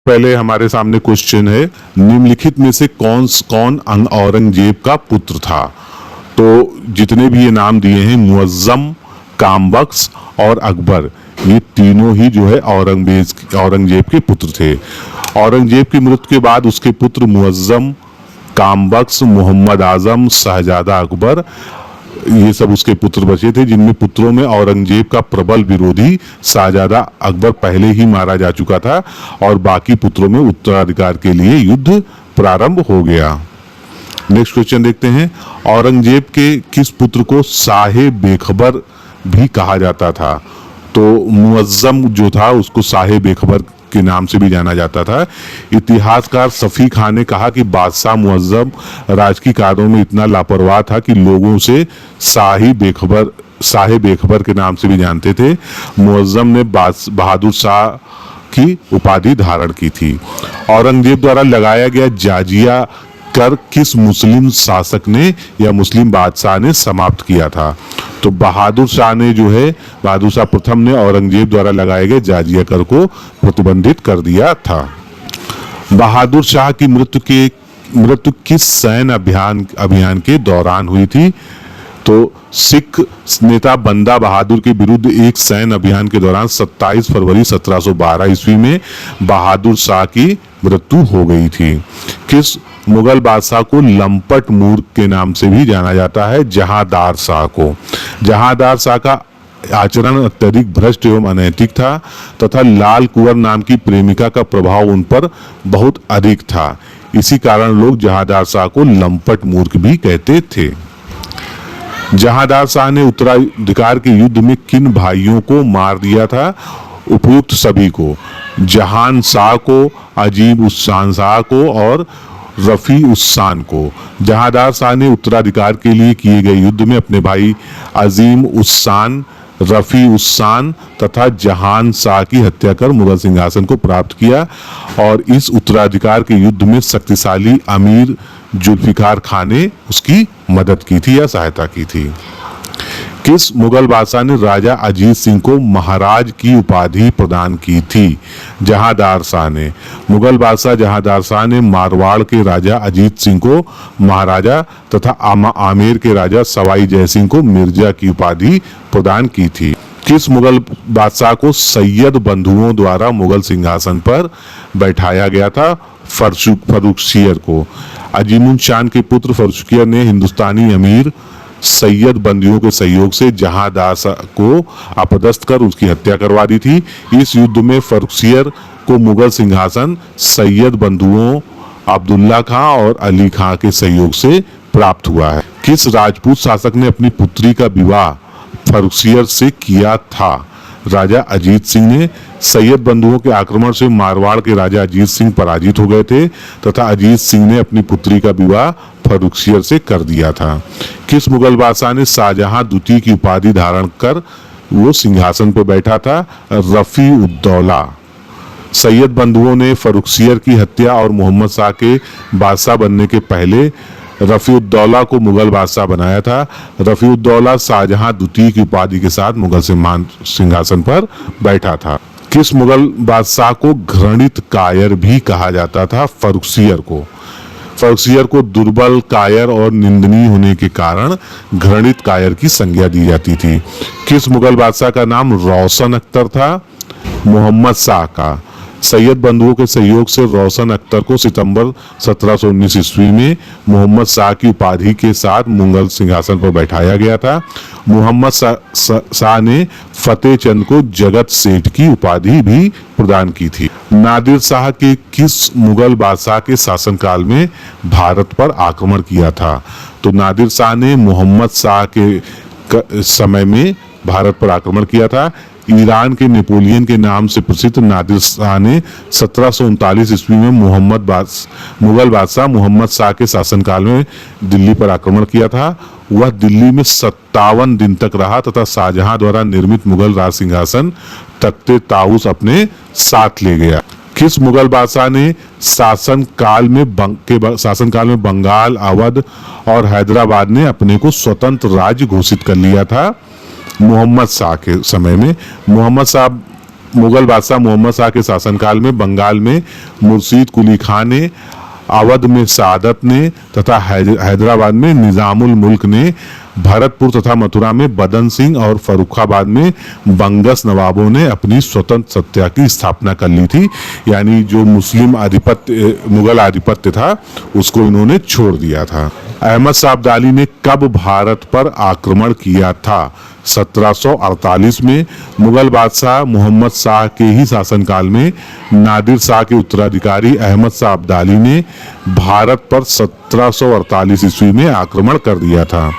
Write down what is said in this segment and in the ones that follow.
पहले हमारे सामने क्वेश्चन है, निम्नलिखित में से कौन औरंगजेब का पुत्र था। तो जितने भी ये नाम दिए हैं, मुअज्जम, कामबख्श और अकबर, ये तीनों ही जो है औरंगजेब के पुत्र थे। औरंगजेब की मृत्यु के बाद उसके पुत्र मुअज्जम, कामबख्श, मोहम्मद आजम, शहजादा अकबर, ये सब उसके पुत्र बचे थे, जिनमें पुत्रों में औरंगजेब का प्रबल विरोधी शहजादा अकबर पहले ही मारा जा चुका था और बाकी पुत्रों में उत्तराधिकार के लिए युद्ध प्रारंभ हो गया। नेक्स्ट क्वेश्चन देखते हैं, औरंगजेब के किस पुत्र को शाहे बेखबर भी कहा जाता था। तो मुअज्जम जो था उसको शाहे बेखबर के नाम से भी जाना जाता था। इतिहासकार सफी खान ने कहा कि बादशाह मुअज्जम राजकीय कार्यों में इतना लापरवाह था कि लोगों से शाहे बेखबर के नाम से भी जानते थे। मुअज्जम ने बहादुर शाह की उपाधि धारण की थी। औरंगजेब द्वारा लगाया गया जाजिया कर किस मुस्लिम शासक ने या मुस्लिम बादशाह ने समाप्त किया था। तो बहादुर शाह प्रथम ने औरंगजेब द्वारा लगाए गए जाजिया कर को प्रतिबंधित कर दिया था। बहादुर शाह की मृत्यु किस सैन्य अभियान के दौरान हुई थी। तो सिख नेता बंदा बहादुर के विरुद्ध एक सैन्य अभियान के दौरान 27 फरवरी 1712 ईस्वी में बहादुर शाह की मृत्यु हो गई थी। किस मुगल बादशाह को लंपट मूर्ख के नाम से भी जाना जाता है। जहांदार शाह को। जहांदार शाह का आचरण अत्यधिक भ्रष्ट एवं अनैतिक था तथा लाल कुंवर नाम की प्रेमिका का प्रभाव उन पर बहुत अधिक था। इसी कारण लोग जहांदार शाह को लंपट मूर्ख भी कहते थे। जहांदार शाह ने उत्तराधिकार के युद्ध में किन भाइयों को मार दिया था। उपयुक्त सभी को, जहान शाह को, अजीम उस्सान शाह को और रफी उस्सान को। जहांदार शाह ने उत्तराधिकार के लिए किए गए युद्ध में अपने भाई अजीम उस्सान, रफी उस्सान तथा जहान शाह की हत्या कर मुगल सिंहासन को प्राप्त किया और इस उत्तराधिकार के युद्ध में शक्तिशाली अमीर जुल्फिकार खान ने उसकी मदद की थी या सहायता की थी। किस मुगल बादशाह ने राजा अजीत सिंह को महाराज की उपाधि प्रदान की थी। जहांदार शाह ने। मुगल बादशाह जहांदार शाह ने मारवाड़ के राजा अजीत सिंह को महाराजा तथा आमेर के राजा सवाई जयसिंह को मिर्जा की उपाधि प्रदान की थी। किस मुगल बादशाह को सैयद बंधुओं द्वारा मुगल सिंहासन पर बैठाया गया था। फर्रुखसियर को। अजीमुन शान के पुत्र फर्रुखसियर ने हिंदुस्तानी अमीर सैयद बंदियों के सहयोग से जहांदार को अपदस्थ कर उसकी हत्या करवा दी थी। इस युद्ध में फर्रुखसियर को मुगल सिंहासन सैयद बंधुओं अब्दुल्ला खां और अली खां के सहयोग से प्राप्त हुआ है। किस राजपूत शासक ने अपनी पुत्री का विवाह फर्रुखसियर से किया था। राजा अजीत सिंह ने। सैयद बंधुओं के आक्रमण से मारवाड़ के राजा अजीत सिंह पराजित हो गए थे तथा अजीत सिंह ने अपनी पुत्री का विवाह फर्रुखसियर से कर दिया था। किस मुगल बादशाह ने शाहजहां द्वितीय की उपाधि धारण कर वो सिंहासन पर बैठा था। रफी उद्दौला। सैयद बंधुओं ने फर्रुखसियर की हत्या और मोहम्मद शाह के बादशाह बनने के पहले रफीउद्दौला को मुगल बादशाह बनाया था। रफीउद्दौला शाहजहां द्वितीय की उपाधि के साथ मुगल सिंहासन पर बैठा था। किस मुगल बादशाह को घृणित कायर भी कहा जाता था। फर्रुखसियर को। फर्रुखसियर को दुर्बल, कायर और निंदनीय होने के कारण घृणित कायर की संज्ञा दी जाती थी। किस मुगल बादशाह का नाम रोशन अख्तर था। मोहम्मद शाह का। सैयद बंधुओं के सहयोग से रोशन अख्तर को सितंबर 1719 ईस्वी में मोहम्मद शाह की उपाधि के साथ मुगल सिंहासन पर बैठाया गया था। मोहम्मद शाह ने फतेह चंद को जगत सेठ की उपाधि भी प्रदान की थी। नादिर शाह के किस मुगल बादशाह के शासनकाल में भारत पर आक्रमण किया था। तो नादिर शाह ने मोहम्मद शाह के समय में भारत पर आक्रमण किया था। ईरान के नेपोलियन के नाम से प्रसिद्ध नादिर शाह ने 1739 ईस्वी में मुगल बादशाह मोहम्मद शाह के शासनकाल में दिल्ली पर आक्रमण किया था। वह दिल्ली में 57 दिन तक रहा तथा शाहजहां द्वारा निर्मित मुगल राज सिंहासन तख्ते ताऊस अपने साथ ले गया। किस मुगल बादशाह ने शासनकाल में बंगाल, अवध और हैदराबाद ने अपने को स्वतंत्र राज्य घोषित कर लिया था। मोहम्मद शाह के समय में। मोहम्मद शाह मुगल बादशाह मोहम्मद शाह के शासनकाल में बंगाल में मुर्शीद कुली खान ने, अवध में सादत ने तथा हैदराबाद में निजामुल मुल्क ने, भरतपुर तथा मथुरा में बदन सिंह और फर्रुखाबाद में बंगस नवाबों ने अपनी स्वतंत्र सत्ता की स्थापना कर ली थी। यानी जो मुस्लिम आधिपत्य, मुगल आधिपत्य था, उसको इन्होंने छोड़ दिया था। अहमद शाह अब्दाली ने कब भारत पर आक्रमण किया था? 1748 में मुगल बादशाह मोहम्मद शाह के ही शासनकाल में नादिर शाह के उत्तराधिकारी अहमद शाह अब्दाली ने भारत पर 1748 ईस्वी में आक्रमण कर दिया था।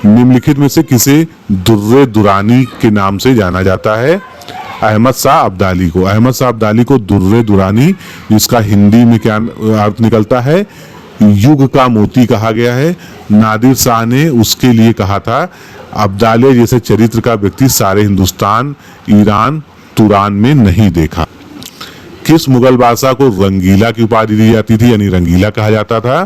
निम्नलिखित में से किसे दुर्रे दुरानी के नाम से जाना जाता है? अहमद शाह अब्दाली को। अहमद शाह अब्दाली को दुर्रे दुरानी, जिसका हिंदी में क्या अर्थ निकलता है, युग का मोती कहा गया है। नादिर शाह ने उसके लिए कहा था, अब्दाले जैसे चरित्र का व्यक्ति सारे हिंदुस्तान, ईरान, तुरान में नहीं देखा। किस मुगल बादशाह को रंगीला की उपाधि दी जाती थी, यानी रंगीला कहा जाता था?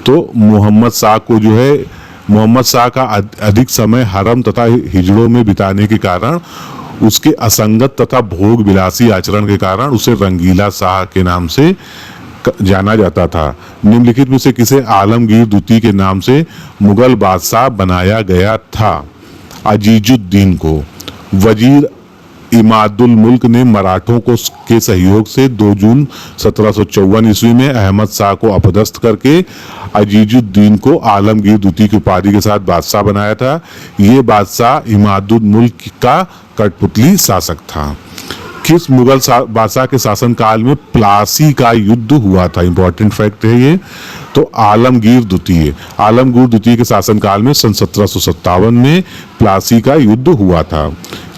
तो मोहम्मद शाह को जो है, मोहम्मद शाह का अधिक समय हरम तथा हिजड़ों में बिताने के कारण, उसके असंगत तथा भोग विलासी आचरण के कारण उसे रंगीला शाह के नाम से जाना जाता था। निम्नलिखित में से किसे आलमगीर द्वितीय के नाम से मुगल बादशाह बनाया गया था? अजीजुद्दीन को। वजीर इमादुल मुल्क ने मराठों के सहयोग से 2 जून 1754 ईस्वी में अहमद शाह को अपदस्थ करके अजीजुद्दीन को आलमगीर द्वितीय की उपाधि के साथ बादशाह बनाया था। ये बादशाह इमादुल मुल्क का कठपुतली शासक था। किस मुगल बादशाह के शासनकाल में प्लासी का युद्ध हुआ था? इंपॉर्टेंट फैक्ट है ये। तो आलमगीर द्वितीय, आलमगीर द्वितीय के शासनकाल में सन 1757 में प्लासी का युद्ध हुआ था।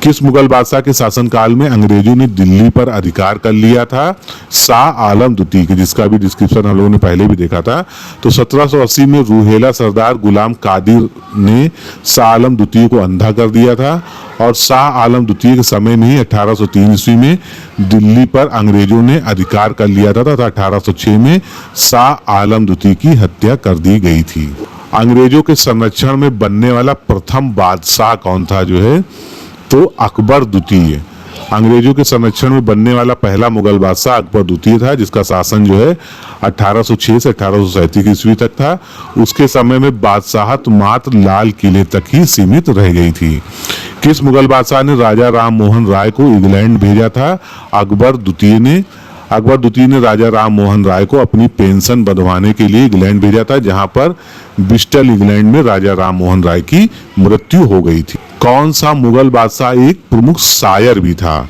किस मुगल बादशाह के शासनकाल में अंग्रेजों ने दिल्ली पर अधिकार कर लिया था? शाह आलम द्वितीय के, जिसका भी डिस्क्रिप्शन हम लोगों ने पहले भी देखा था। तो 1780 में रूहेला सरदार गुलाम कादिर ने शाह आलम द्वितीय को अंधा कर दिया था और शाह आलम द्वितीय के समय में ही 1803 ईस्वी में दिल्ली पर अंग्रेजों ने अधिकार कर लिया था तथा 1806 में शाह आलम द्वितीय की हत्या कर दी गई थी। अंग्रेजों के संरक्षण में बनने वाला प्रथम बादशाह कौन था? जो है तो अकबर द्वितीय। अंग्रेजों के संरक्षण में बनने वाला पहला मुगल बादशाह अकबर द्वितीय था, जिसका शासन जो है 1806 से 1837 ईस्वी तक था। उसके समय में बादशाहत मात्र लाल किले तक ही सीमित रह गई थी। किस मुगल बादशाह ने राजा राम मोहन राय को इंग्लैंड भेजा था? अकबर द्वितीय ने। अकबर द्वितीय ने राजा राम मोहन राय को अपनी पेंशन बंधवाने के लिए इंग्लैंड भेजा था, जहां पर ब्रिस्टल इंग्लैंड में राजा राम मोहन राय की मृत्यु हो गई थी। कौन सा मुगल बादशाह एक प्रमुख शायर भी था?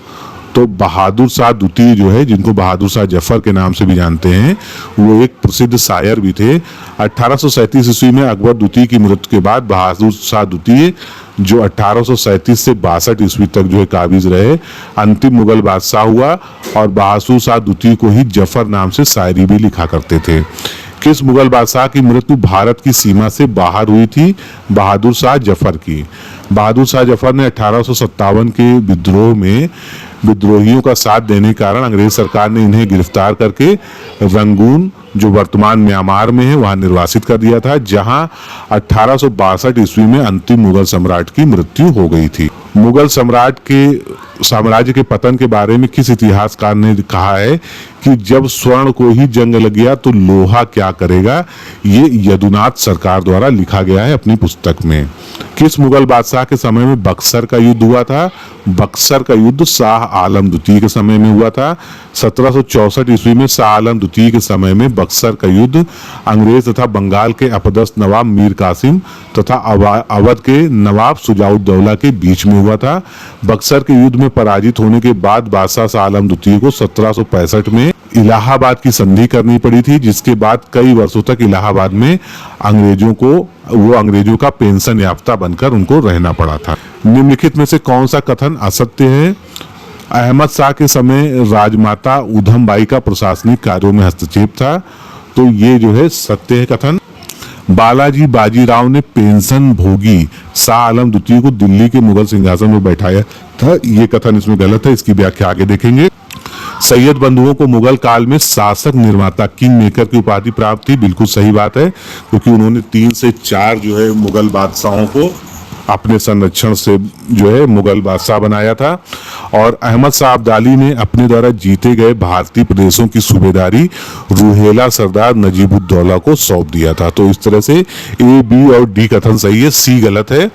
तो बहादुर शाह द्वितीय जो है, जिनको बहादुर शाह जफर के नाम से भी जानते हैं, वो एक प्रसिद्ध शायर भी थे। 1837 ईस्वी में अकबर द्वितीय की मृत्यु के बाद बहादुर शाह द्वितीय, जो 1837 से 62 ईस्वी तक जो है काबिज रहे, अंतिम मुगल बादशाह हुआ और बहादुर शाह द्वितीय को ही जफर नाम से शायरी भी लिखा करते थे। किस मुगल बादशाह की मृत्यु भारत की सीमा से बाहर हुई थी? बहादुर शाह जफर की। बहादुर शाह जफर ने 1857 के विद्रोह में विद्रोहियों का साथ देने के कारण अंग्रेज सरकार ने इन्हें गिरफ्तार करके रंगून, जो वर्तमान म्यांमार में है, वहां निर्वासित कर दिया था, जहां 1862 ईस्वी में अंतिम मुगल सम्राट की मृत्यु हो गई थी। मुगल साम्राज्य के पतन के बारे में किस इतिहासकार ने कहा है कि जब स्वर्ण को ही जंग लग गया तो लोहा क्या करेगा? ये यदुनाथ सरकार द्वारा लिखा गया है अपनी पुस्तक में। किस मुगल बादशाह के समय में बक्सर का युद्ध हुआ था? बक्सर का युद्ध शाह आलम द्वितीय के समय में हुआ था। 1764 ईस्वी में शाह आलम द्वितीय के समय में बक्सर का युद्ध अंग्रेज तथा बंगाल के अपदस्थ नवाब मीर कासिम तथा अवध के नवाब शुजाउद्दौला के बीच में हुआ था। बक्सर के युद्ध में पराजित होने के बाद बादशाह शाह आलम द्वितीय को 1765 में इलाहाबाद की संधि करनी पड़ी थी, जिसके बाद कई वर्षों तक इलाहाबाद में अंग्रेजों का पेंशन याफ्ता बनकर उनको रहना पड़ा था। निम्नलिखित में से कौन सा कथन असत्य है? अहमद शाह के समय राजमाता उधमबाई का प्रशासनिक कार्यों में हस्तक्षेप था, तो ये जो है सत्य है कथन। बालाजी बाजीराव ने पेंशन भोगी शाह आलम द्वितीय को दिल्ली के मुगल सिंहासन में बैठाया था, ये कथन इसमें गलत है, इसकी व्याख्या आगे देखेंगे। सैयद बंधुओं को मुगल काल में शासक निर्माता किंग मेकर की उपाधि प्राप्त थी, बिल्कुल सही बात है, क्योंकि उन्होंने 3 से 4 जो है मुगल बादशाहों को अपने संरक्षण से जो है मुगल बादशाह बनाया था। और अहमद शाह अब्दाली ने अपने द्वारा जीते गए भारतीय प्रदेशों की सूबेदारी रूहेला सरदार नजीबुद्दौला को सौंप दिया था। तो इस तरह से ए, बी और डी कथन सही है, सी गलत है।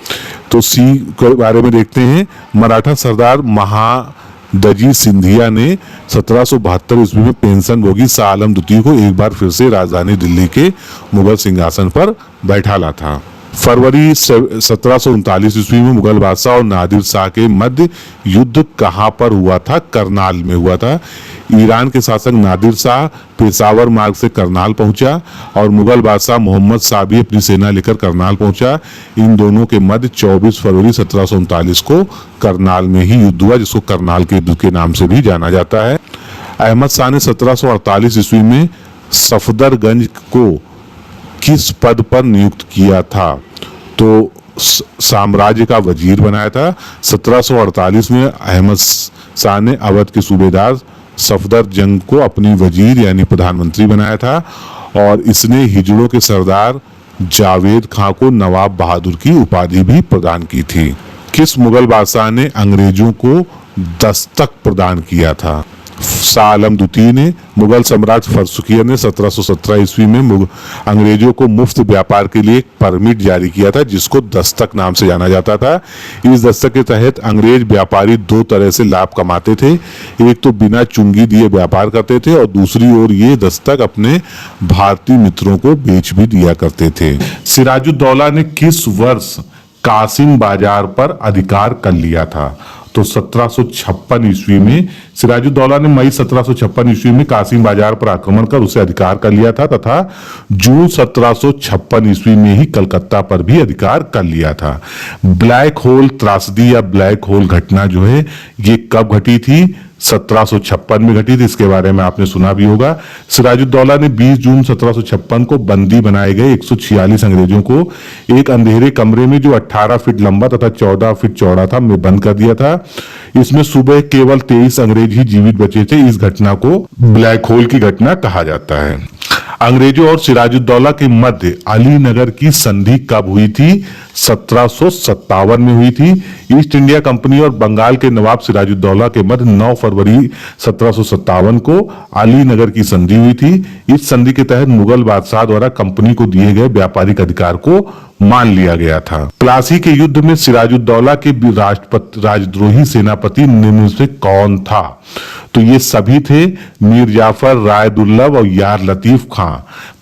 तो सी के बारे में देखते हैं। मराठा सरदार महादजी सिंधिया ने 1772 ईस्वी में पेंशन भोगी शाह आलम द्वितीय को एक बार फिर से राजधानी दिल्ली के मुगल सिंहासन पर बैठाला था। फरवरी 1739 ईस्वी में मुगल बादशाह और नादिर शाह के मध्य युद्ध कहां पर हुआ था? करनाल में हुआ था। ईरान के शासक नादिर शाह पेशावर मार्ग से करनाल पहुंचा और मुगल बादशाह मोहम्मद शाह भी अपनी सेना लेकर करनाल पहुंचा। इन दोनों के मध्य 24 फरवरी 1739 को करनाल में ही युद्ध हुआ, जिसको करनाल के युद्ध के नाम से भी जाना जाता है। अहमद शाह ने 1748 ईस्वी में सफदरगंज को किस पद पर नियुक्त किया था? तो साम्राज्य का वजीर बनाया था। 1748 में अहमद शाह ने अवध के सूबेदार सफदरजंग को अपनी वजीर यानी प्रधानमंत्री बनाया था और इसने हिजड़ों के सरदार जावेद खां को नवाब बहादुर की उपाधि भी प्रदान की थी। किस मुगल बादशाह ने अंग्रेजों को दस्तक प्रदान किया था? शाह आलम द्वितीय ने। मुगल सम्राट फर्रुखियत ने 1717 ईस्वी में अंग्रेजों को मुफ्त व्यापार के लिए एक परमिट जारी किया था, जिसको दस्तक नाम से जाना जाता था। इस दस्तक के तहत अंग्रेज व्यापारी दो तरह से लाभ कमाते थे। एक तो बिना चुंगी दिए व्यापार करते थे और दूसरी ओर ये दस्तक अपने भारतीय मित्रों को बेच भी दिया करते थे। सिराजुद्दौला ने किस वर्ष कासिम बाजार पर अधिकार कर लिया था? तो 1756 ईस्वी में सिराजुद्दौला ने मई 1756 ईस्वी में कासिम बाजार पर आक्रमण कर उसे अधिकार कर लिया था तथा जून 1756 ईस्वी में ही कलकत्ता पर भी अधिकार कर लिया था। ब्लैक होल त्रासदी या ब्लैक होल घटना जो है ये कब घटी थी? 1756 में घटी थी। इसके बारे में आपने सुना भी होगा। सिराजुद्दौला ने 20 जून 1756 को बंदी बनाए गए 146 अंग्रेजों को एक अंधेरे कमरे में जो 18 फीट लंबा तथा 14 फीट चौड़ा था में बंद कर दिया था। इसमें सुबह केवल 23 अंग्रेज ही जीवित बचे थे। इस घटना को ब्लैक होल की घटना कहा जाता है। अंग्रेजों और सिराजुद्दौला के मध्य अलीनगर की संधि कब हुई थी? 1757 में हुई थी। ईस्ट इंडिया कंपनी और बंगाल के नवाब सिराजुद्दौला के मध्य 9 फरवरी 1757 को अलीनगर की संधि हुई थी। इस संधि के तहत मुगल बादशाह द्वारा कंपनी को दिए गए व्यापारिक अधिकार को मान लिया गया था। प्लासी के युद्ध में सिराजुद्दौला के राजद्रोही सेनापति निम्न से कौन था? तो ये सभी थे मीर जाफर, राय दुर्लभ और यार लतीफ खां।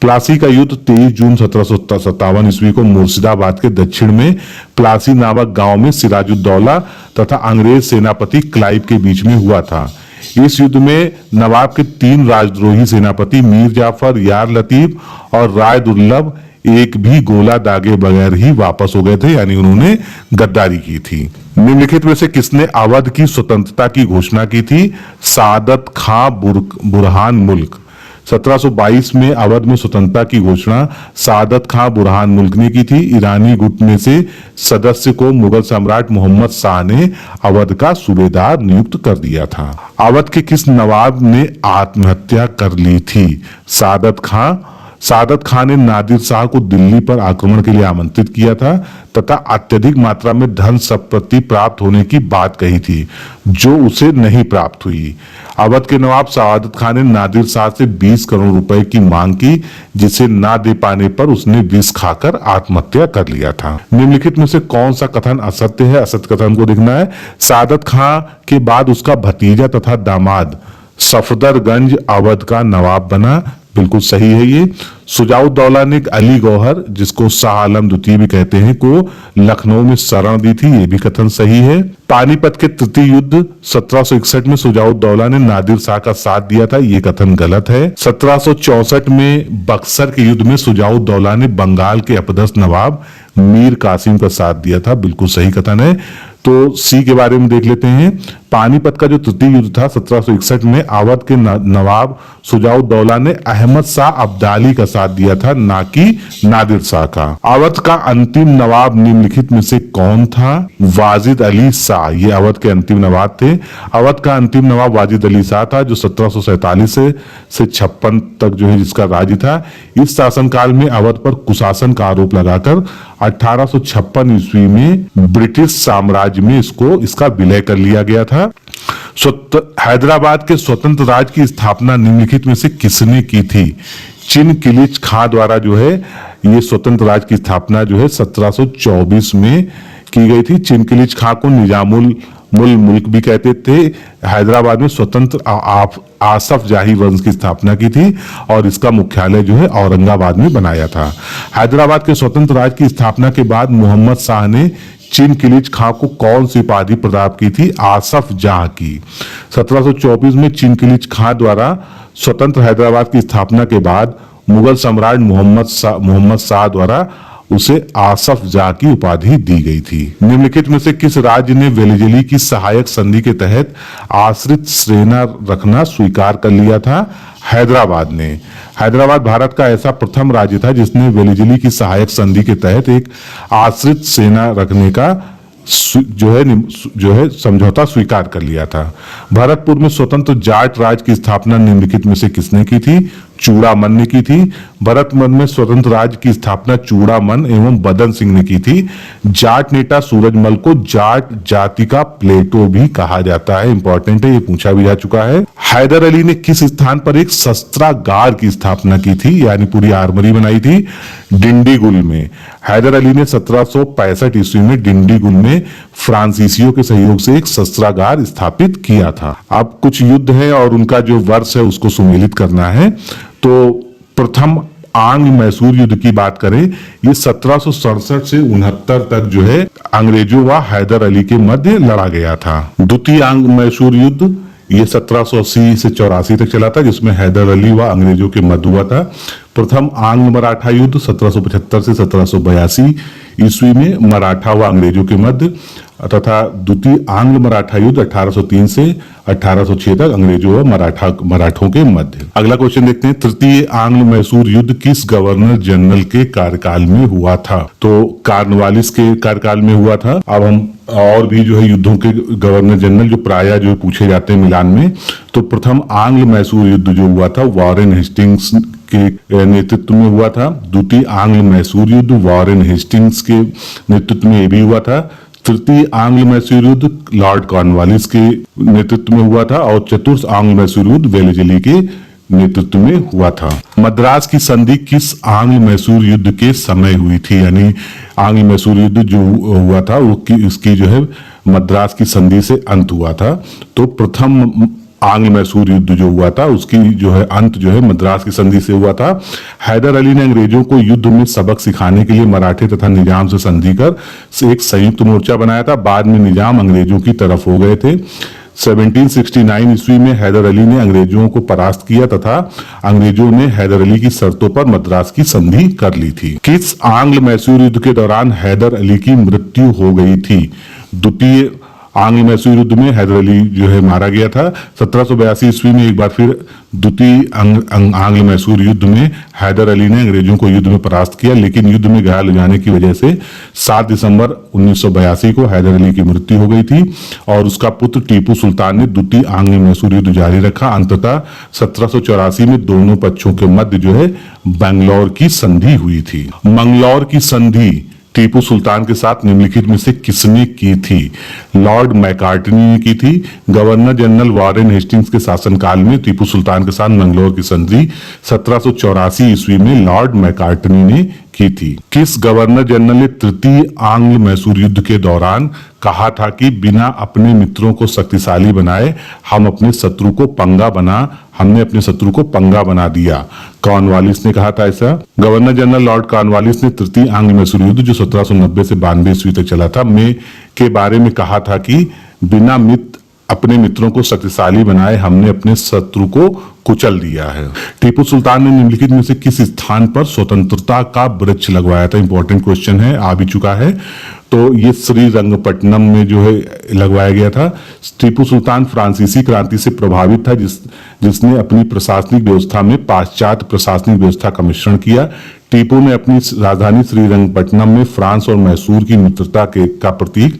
प्लासी का युद्ध 23 जून 1757 ईस्वी को मुर्शिदाबाद के दक्षिण में प्लासी नामक गांव में सिराजुद्दौला तथा अंग्रेज सेनापति क्लाइव के बीच में हुआ था। इस युद्ध में नवाब के 3 राजद्रोही सेनापति मीर जाफर, यार लतीफ और राय दुर्लभ एक भी गोला दागे बगैर ही वापस हो गए थे, यानी उन्होंने गद्दारी की थी। निम्नलिखित में से किसने अवध की स्वतंत्रता की घोषणा की थी? सादत खां बुरहान मुल्क। 1722 में अवध में स्वतंत्रता की घोषणा सादत खां बुरहान मुल्क ने की थी। ईरानी गुट में से सदस्य को मुगल सम्राट मोहम्मद शाह ने अवध का सूबेदार नियुक्त कर दिया था। अवध के किस नवाब ने आत्महत्या कर ली थी? सादत खां। सादत खान ने नादिर शाह को दिल्ली पर आक्रमण के लिए आमंत्रित किया था तथा अत्यधिक मात्रा में धन संपत्ति प्राप्त होने की बात कही थी, जो उसे नहीं प्राप्त हुई। अवध के नवाब सादत खान ने नादिर शाह से 20 करोड़ रुपए की मांग की, जिसे ना दे पाने पर उसने विष खाकर आत्महत्या कर लिया था। निम्नलिखित में से कौन सा कथन असत्य है? असत्य कथन को देखना है। सादत खान के बाद उसका भतीजा तथा दामाद सफदरगंज अवध का नवाब बना। बिल्कुल सही है ये। शुजाउद्दौला ने अली गौहर, जिसको शाह आलम द्वितीय भी कहते हैं, को लखनऊ में शरण दी थी। ये भी कथन सही है। पानीपत के तृतीय युद्ध 1761 में शुजाउद्दौला ने नादिर शाह का साथ दिया था। ये कथन गलत है। 1764 में बक्सर के युद्ध में शुजाउद्दौला ने बंगाल के अपदस्थ नवाब मीर कासिम का साथ दिया था। बिल्कुल सही कथन है। तो सी के बारे में देख लेते हैं। पानीपत का जो तृतीय युद्ध था 1761 में अवध के नवाब शुजाउद्दौला ने अहमद शाह अब्दाली का साथ दिया था, ना कि नादिर शाह का। अवध का अंतिम नवाब निम्नलिखित में से कौन था? वाजिद अली शाह। ये अवध के अंतिम नवाब थे। अवध का अंतिम नवाब वाजिद अली शाह था, जो 1747 से 56 तक जो है जिसका राज्य था। इस शासनकाल में अवध पर कुशासन का आरोप लगाकर 1856 ईस्वी में ब्रिटिश साम्राज्य में इसका विलय कर लिया गया था। हैदराबाद के स्वतंत्र राज्य की स्थापना निम्नलिखित में से किसने की थी? चिनकिलिच खां द्वारा जो है ये स्वतंत्र राज्य की स्थापना जो है 1724 में की गई थी। चिनकिलिच खां को निजामुल मुल्क भी कहते थे। हैदराबाद में स्वतंत्र आसफ जाही वंश की स्थापना की थी और इसका मुख्यालय जो है औरंगाबाद में बनाया था। हैदराबाद के स्वतंत्र राज्य की स्थापना के बाद मोहम्मद शाह ने चिनकिलिच खां को कौन सी उपाधि प्रदान की थी? आसफ जाह की। 1724 में चिनकिलिच खां द्वारा स्वतंत्र हैदराबाद की स्थापना के बाद मुगल सम्राट मोहम्मद शाह द्वारा उसे आसफ जाह की उपाधि दी गई थी। निम्नलिखित में से किस राज्य ने वेलिजली की सहायक संधि के तहत आश्रित सेना रखना स्वीकार कर लिया था? हैदराबाद ने। हैदराबाद भारत का ऐसा प्रथम राज्य था जिसने वेलिजली की सहायक संधि के तहत एक आश्रित सेना रखने का जो है समझौता स्वीकार कर लिया था। भरतपुर में स्वतंत्र जाट राज्य की स्थापना निम्नलिखित में से किसने की थी? चूड़ामन ने की थी। भरतपुर में स्वतंत्र राज्य की स्थापना चूड़ामन एवं बदन सिंह ने की थी। जाट नेता सूरजमल को जाट जाति का प्लेटो भी कहा जाता है। इंपॉर्टेंट है, ये पूछा भी जा चुका है। हैदर अली ने किस स्थान पर एक शस्त्रागार की स्थापना की थी, यानी पूरी आर्मरी बनाई थी? डिंडीगुल में। हैदर अली ने 1765 ईस्वी में डिंडीगुल में फ्रांसीसियों के सहयोग से एक शस्त्रागार स्थापित किया था। अब कुछ युद्ध है और उनका जो वर्ष है उसको सुमेलित करना है। तो प्रथम आंग्ल मैसूर युद्ध की बात करें, ये 1767 से 69 तक जो है अंग्रेजों व हैदर अली के मध्य लड़ा गया था। द्वितीय आंग्ल मैसूर युद्ध ये 1780 से 84 तक चला था, जिसमें हैदर अली व अंग्रेजों के मध्य हुआ था। प्रथम आंग्ल मराठा युद्ध 1775 से 1782 ईस्वी में मराठा व अंग्रेजों के मध्य, तथा द्वितीय आंग्ल मराठा युद्ध 1803 से 1806 तक अंग्रेजों व मराठों के मध्य। अगला क्वेश्चन देखते हैं, तृतीय आंग्ल मैसूर युद्ध किस गवर्नर जनरल के कार्यकाल में हुआ था? तो कॉर्नवालिस के कार्यकाल में हुआ था। अब हम और भी जो है युद्धों के गवर्नर जनरल जो प्राय जो पूछे जाते हैं मिलान में, तो प्रथम आंग्ल मैसूर युद्ध जो हुआ था वॉरेन हेस्टिंग्स के नेतृत्व में हुआ था। द्वितीय आंग्ल मैसूर युद्ध वॉरेन हेस्टिंग्स के नेतृत्व में भी हुआ था। तृतीय आंग्ल मैसूर युद्ध लॉर्ड कॉर्नवालिस के नेतृत्व में हुआ था और चतुर्थ आंग्ल मैसूर युद्ध वेलिजली के नेतृत्व में हुआ था। मद्रास की संधि किस आंग्ल मैसूर युद्ध के समय हुई थी? यानी आंग्ल मैसूर युद्ध जो हुआ था वो इसकी जो है मद्रास की संधि से अंत हुआ था। तो प्रथम आंग्ल मैसूर युद्ध जो हुआ था उसकी जो है अंत जो है मद्रास की संधि से हुआ था। हैदर अली ने अंग्रेजों को युद्ध में सबक सिखाने के लिए मराठे तथा निजाम से संधि कर एक संयुक्त मोर्चा बनाया था। बाद में निजाम अंग्रेजों की तरफ हो गए थे। 1769 ईस्वी में हैदर अली ने अंग्रेजों को परास्त किया तथा अंग्रेजों ने हैदर अली की शर्तों पर मद्रास की संधि कर ली थी। किस आंग्ल मैसूर युद्ध के दौरान हैदर अली की मृत्यु हो गई थी? द्वितीय आंग्ल मैसूर युद्ध में हैदर अली जो है मारा गया था। 1782 ईस्वी में एक बार फिर द्वितीय आंग्ल मैसूर युद्ध में हैदर अली ने अंग्रेजों को युद्ध में परास्त किया, लेकिन युद्ध में घायल हो जाने की वजह से 7 दिसंबर 1982 को हैदर अली की मृत्यु हो गई थी और उसका पुत्र टीपू सुल्तान ने द्वितीय आंग्ल मैसूर युद्ध जारी रखा। अंततः 1784 में दोनों पक्षों के मध्य जो है बैंगलोर की संधि हुई थी। मंगलौर की संधि टीपू सुल्तान के साथ निम्नलिखित में से किसने की थी? लॉर्ड मैकार्टनी ने की थी। गवर्नर जनरल वॉरेन हेस्टिंग्स के शासनकाल में टीपू सुल्तान के साथ मंगलौर की संधि 1784 ईस्वी में लॉर्ड मैकार्टनी ने की थी। किस गवर्नर जनरल ने तृतीय आंग्ल मैसूर युद्ध के दौरान कहा था कि बिना अपने मित्रों को शक्तिशाली बनाए हमने अपने शत्रु को पंगा बना दिया? कॉर्नवालिस ने कहा था ऐसा। गवर्नर जनरल लॉर्ड कॉर्नवालिस ने तृतीय आंग्ल मैसूर युद्ध जो 1790 से 92 ईस्वी तक चला था में के बारे में कहा था कि बिना अपने मित्रों को शक्तिशाली बनाए हमने अपने शत्रु को कुचल दिया है। टीपू सुल्तान ने निम्नलिखित में से किस स्थान पर स्वतंत्रता का वृक्ष लगवाया था? इंपॉर्टेंट क्वेश्चन है, आ भी चुका है। तो ये श्रीरंगपट्टनम में जो है लगवाया गया था। टीपू सुल्तान फ्रांसीसी क्रांति से प्रभावित था जिसने अपनी प्रशासनिक व्यवस्था में पाश्चात्य प्रशासनिक व्यवस्था का मिश्रण किया। टीपू ने अपनी राजधानी श्रीरंगपट्टनम में फ्रांस और मैसूर की मित्रता का प्रतीक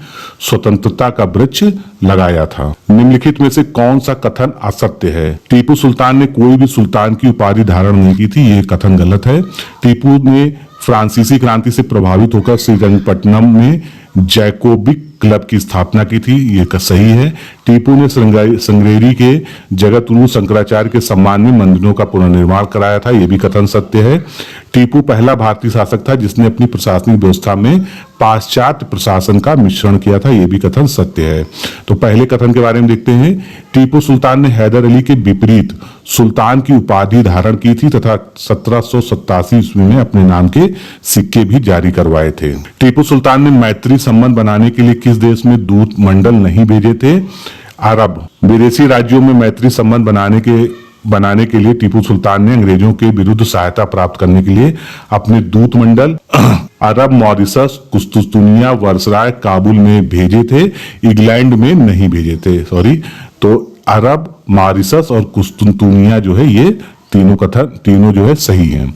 स्वतंत्रता का वृक्ष लगाया था। निम्नलिखित में से कौन सा कथन असत्य है? टीपू सुल्तान ने कोई भी सुल्तान की उपाधि धारण नहीं की थी, ये कथन गलत है। टीपू ने फ्रांसीसी क्रांति से प्रभावित होकर श्रीरंगपट्टनम में जैकोबिक क्लब की स्थापना की थी, ये सही है। टीपू ने श्रृंगेरी के जगतगुरु शंकराचार्य के सम्मान में मंदिरों का पुनर्निर्माण कराया था, ये भी कथन सत्य है। टीपू पहला भारतीय शासक था जिसने अपनी प्रशासनिक व्यवस्था में पाश्चात्य प्रशासन का मिश्रण किया था, यह भी कथन सत्य है। तो पहले कथन के बारे में देखते हैं। टीपू सुल्तान ने हैदर अली के विपरीत सुल्तान की उपाधि धारण की थी तथा 1787 ईस्वी में अपने नाम के सिक्के भी जारी करवाए थे। टीपू सुल्तान ने मैत्री संबंध बनाने के लिए किस देश में दूत मंडल नहीं भेजे थे? अरब। विदेशी राज्यों में मैत्री संबंध बनाने के लिए टीपू सुल्तान ने अंग्रेजों के विरुद्ध सहायता प्राप्त करने के लिए अपने दूत मंडल अरब, मॉरिशस, कुस्तुतुनिया, वर्सराय, काबुल में भेजे थे, इंग्लैंड में नहीं भेजे थे। तो अरब, मॉरिशस और कुस्तुतुनिया जो है ये तीनों जो है सही हैं।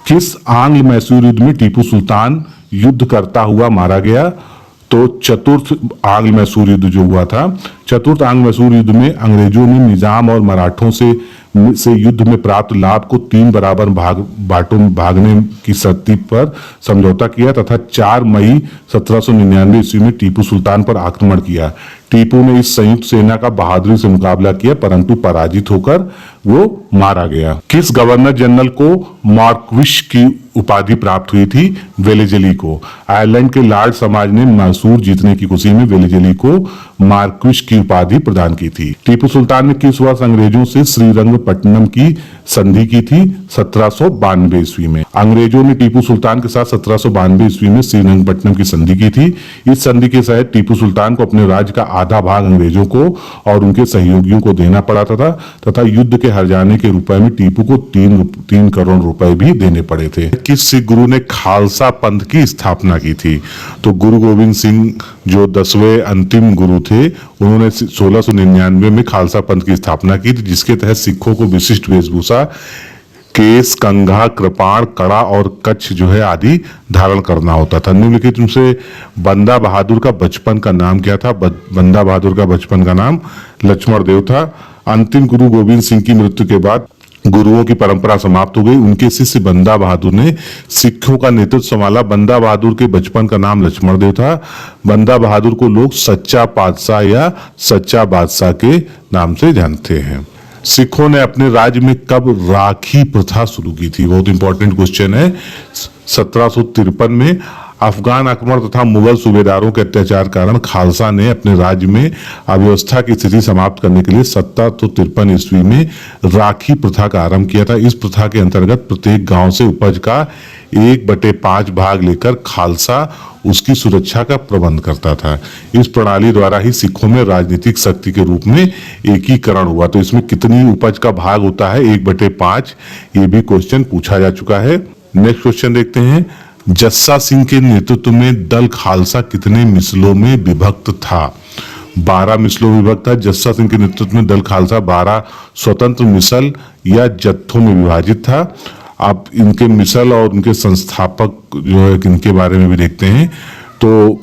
किस आंग्ल मैसूर युद्ध में टीपू सुल्तान युद्ध करता हुआ मारा गया? तो चतुर्थ आंग्ल मैसूर युद्ध जो हुआ था, चतुर्थ आंग्ल मैसूर युद्ध में अंग्रेजों ने निजाम और मराठों से युद्ध में प्राप्त लाभ को 3 बराबर बांटों में भागने की शर्त पर समझौता किया तथा 4 मई 1799 ईस्वी में टीपू सुल्तान पर आक्रमण किया। टीपू ने इस संयुक्त सेना का बहादुरी से मुकाबला किया परंतु पराजित होकर वो मारा गया। किस गवर्नर जनरल को मार्क्विश की उपाधि प्राप्त हुई थी? वेलेजली को। आयरलैंड के लॉर्ड समाज ने मैसूर जीतने की खुशी में वेलेजली को मार्क्विश की उपाधि प्रदान की थी। टीपू सुल्तान ने किस वर्ष अंग्रेजों से श्रीरंगपट्टनम की संधि की थी? 1792 ईस्वी में। अंग्रेजों ने टीपू सुल्तान के साथ 1792 ईस्वी में श्रीरंगपट्टनम की संधि की थी। इस संधि के तहत टीपू सुल्तान को अपने राज्य का आधा भाग अंग्रेजों को और उनके सहयोगियों को देना पड़ा तथा युद्ध के हार जाने के रुपए में टीपू को 3 करोड़ रुपए भी देने पड़े थे। किस सिख गुरु ने खालसा पंथ की स्थापना की थी? तो गुरु गोविंद सिंह जो 10वें अंतिम गुरु थे, उन्होंने 1699 में खालसा पंथ की स्थापना की थी, जिसके तहत सिखों को विशिष्ट वेशभूषा केस, कंघा, कृपाण, कड़ा और कच्छ जो है आदि धारण करना होता था। निम्नलिखित में से बंदा बहादुर का बचपन का नाम क्या था? बंदा बहादुर का बचपन का नाम लक्ष्मण देव था। अंतिम गुरु गोविंद सिंह की मृत्यु के बाद गुरुओं की परंपरा समाप्त हो गई। उनके शिष्य बंदा बहादुर ने सिखों का नेतृत्व संभाला। बंदा बहादुर के बचपन का नाम लक्ष्मण देव था। बंदा बहादुर को लोग सच्चा पातशाह या सच्चा बादशाह के नाम से जानते हैं। सिखों ने अपने राज्य में कब राखी प्रथा शुरू की थी? बहुत इंपॉर्टेंट क्वेश्चन है। 1753 में अफगान आक्रमण तथा मुगल सूबेदारों के अत्याचार कारण खालसा ने अपने राज्य में अव्यवस्था की स्थिति समाप्त करने के लिए 1753 ईस्वी में राखी प्रथा का आरंभ किया था। इस प्रथा के अंतर्गत प्रत्येक गांव से उपज का 1/5 भाग लेकर खालसा उसकी सुरक्षा का प्रबंध करता था। इस प्रणाली द्वारा ही सिखों में राजनीतिक शक्ति के रूप में एकीकरण हुआ। तो इसमें कितनी उपज का भाग होता है? 1/5। ये भी क्वेश्चन पूछा जा चुका है। नेक्स्ट क्वेश्चन देखते हैं। जस्सा सिंह के नेतृत्व में दल खालसा कितने मिसलों में विभक्त था? 12 मिसलों में विभक्त था। जस्सा सिंह के नेतृत्व में दल खालसा 12 स्वतंत्र मिसल या जत्थों में विभाजित था। आप इनके मिसल और उनके संस्थापक जो है इनके बारे में भी देखते हैं। तो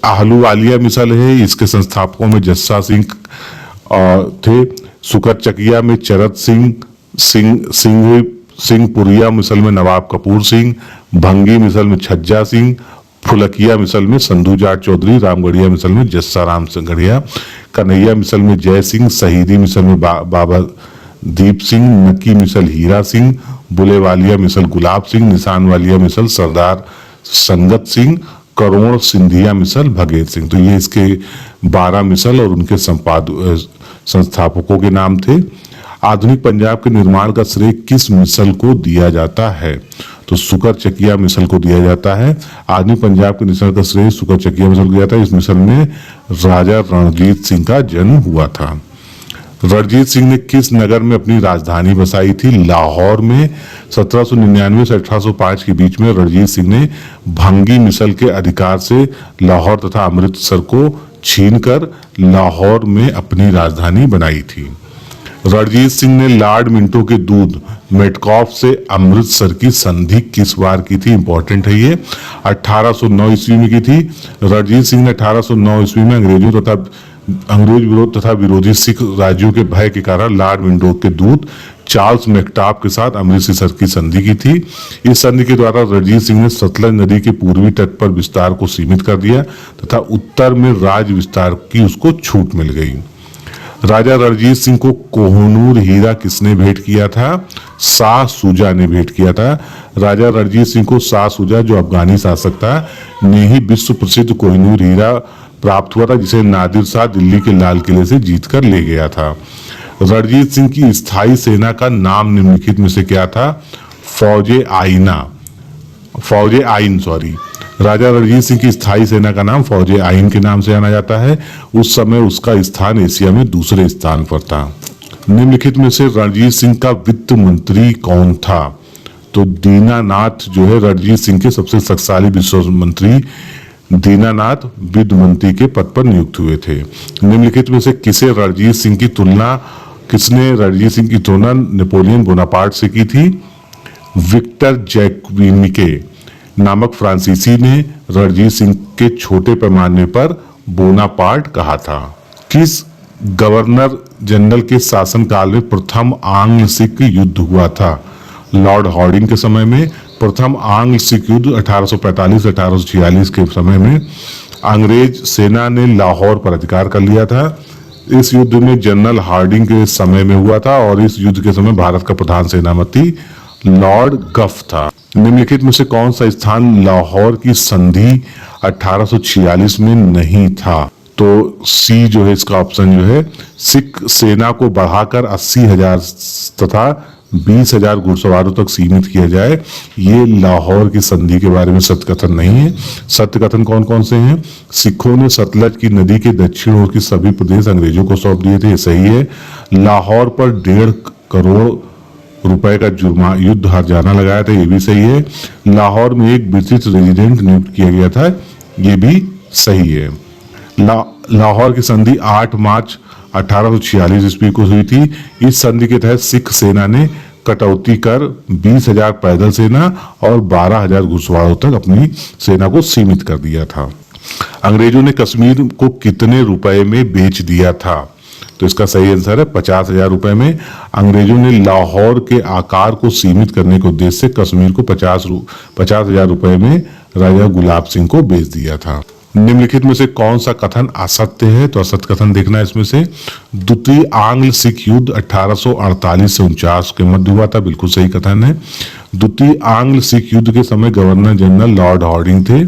आहलूवालिया मिसल है, इसके संस्थापकों में जस्सा सिंह थे। सुकरचकिया में चरत सिंहपुरिया मिसल में नवाब कपूर सिंह, भंगी मिसल में छज्जा सिंह, फुलकिया मिसल में संधू जाट चौधरी, रामगढ़िया मिसल में जस्सा राम सिंगड़िया, कन्हैया मिसल में जय सिंह, शहीदी मिसल में बाबा दीप सिंह, नकी मिसल हीरा सिंह, बुलेवालिया मिसल गुलाब सिंह, निशान वालिया मिसल सरदार संगत सिंह, करोड़ सिंधिया मिसल भगेत सिंह। तो ये इसके 12 मिसल और उनके संस्थापकों के नाम थे। आधुनिक पंजाब के निर्माण का श्रेय किस मिसल को दिया जाता है? तो सुकरचकिया मिसल को दिया जाता है। आधुनिक पंजाब के निर्माण का श्रेय सुकरचकिया मिसल को दिया जाता है। इस मिसल में राजा रणजीत सिंह का जन्म हुआ था। रणजीत सिंह ने किस नगर में अपनी राजधानी बसाई थी? लाहौर में। 1799 से 1805 के बीच में रणजीत सिंह ने भंगी मिसल के अधिकार से लाहौर तथा अमृतसर को छीनकर लाहौर में अपनी राजधानी बनाई थी। रणजीत सिंह ने लॉर्ड मिंटो के दूध मेटकॉफ से अमृतसर की संधि किस बार की थी? इंपॉर्टेंट है ये। 1809 ईस्वी में की थी। रणजीत सिंह ने 1809 ईस्वी में अंग्रेज विरोध तथा विरोधी सिख राज्यों के भय के कारण लॉर्ड मिंटो के दूत चार्ल्स मैक्टाफ के साथ अमृतसर की संधि की थी। इस संधि के द्वारा रणजीत सिंह ने सतलज नदी के पूर्वी तट पर विस्तार को सीमित कर दिया तथा उत्तर में राज विस्तार की उसको छूट मिल गई। राजा रणजीत सिंह को कोहिनूर हीरा किसने भेंट किया था? शाह शुजा ने भेंट किया था। राजा रणजीत सिंह को शाह शुजा, जो अफगानी शासक था, ने ही विश्व प्रसिद्ध कोहिनूर हीरा प्राप्त हुआ था, जिसे नादिर शाह दिल्ली के लाल किले से जीतकर ले गया था। रणजीत सिंह की स्थायी सेना का नाम निम्नलिखित में से क्या था? फौजे आइन सॉरी। राजा रणजीत सिंह की स्थायी सेना का नाम फौजे आइन के नाम से जाना जाता है। उस समय उसका स्थान एशिया में दूसरे स्थान पर था। निम्नलिखित में से रणजीत सिंह का वित्त मंत्री कौन था? तो दीनानाथ जो है रणजीत सिंह के सबसे शक्तिशाली वित्त मंत्री दीनानाथ वित्त मंत्री के पद पर नियुक्त हुए थे। निम्नलिखित में से किसने रणजीत सिंह की तुलना नेपोलियन बोनापार्ट से की थी? विक्टर जैक्विनिके नामक फ्रांसीसी ने रणजीत सिंह के छोटे पैमाने पर बोनापार्ट कहा था। किस गवर्नर जनरल के शासनकाल में प्रथम आंग्ल सिख युद्ध हुआ था? लॉर्ड हार्डिंग के समय में प्रथम आंग्ल सिख युद्ध 1845-1846 के समय में अंग्रेज सेना ने लाहौर पर अधिकार कर लिया था। इस युद्ध में जनरल हार्डिंग के समय में हुआ था और इस युद्ध के समय भारत का प्रधान सेनापति लॉर्ड गफ था। निम्नलिखित में से कौन सा स्थान लाहौर की संधि 1846 में नहीं था? तो सी जो है इसका ऑप्शन जो है, सिख सेना को बढ़ाकर 80,000 तथा 20,000 घुड़सवारों तक सीमित किया जाए, ये लाहौर की संधि के बारे में सत्य कथन नहीं है। सत्य कथन कौन कौन से हैं? सिखों ने सतलज की नदी के दक्षिण ओर के सभी प्रदेश अंग्रेजों को सौंप दिए थे, ये सही है। लाहौर पर 1.5 करोड़ रुपए का युद्ध हर्जाना लगाया था, ये भी सही है। लाहौर में एक ब्रिटिश रेजिडेंट नियुक्त किया गया था, ये भी सही है। लाहौर की संधि 8 मार्च 1846 ईस्वी को हुई थी। इस संधि के तहत सिख सेना ने कटौती कर 20,000 पैदल सेना और 12,000 घुड़सवारों तक अपनी सेना को सीमित कर दिया था। अंग्रेजों ने कश्मीर को कितने रुपए में बेच दिया था? तो इसका सही आंसर है 50,000 रुपए में। अंग्रेजों ने लाहौर के आकार को सीमित करने के उद्देश्य से कश्मीर को 50,000 रुपए में राजा गुलाब सिंह को बेच दिया था। निम्नलिखित में से कौन सा कथन असत्य है? तो असत्य कथन देखना है इसमें से। द्वितीय आंग्ल सिख युद्ध 1848 से 49 के मध्य हुआ था, बिल्कुल सही कथन है। द्वितीय आंग्ल सिख युद्ध के समय गवर्नर जनरल लॉर्ड हार्डिंग थे,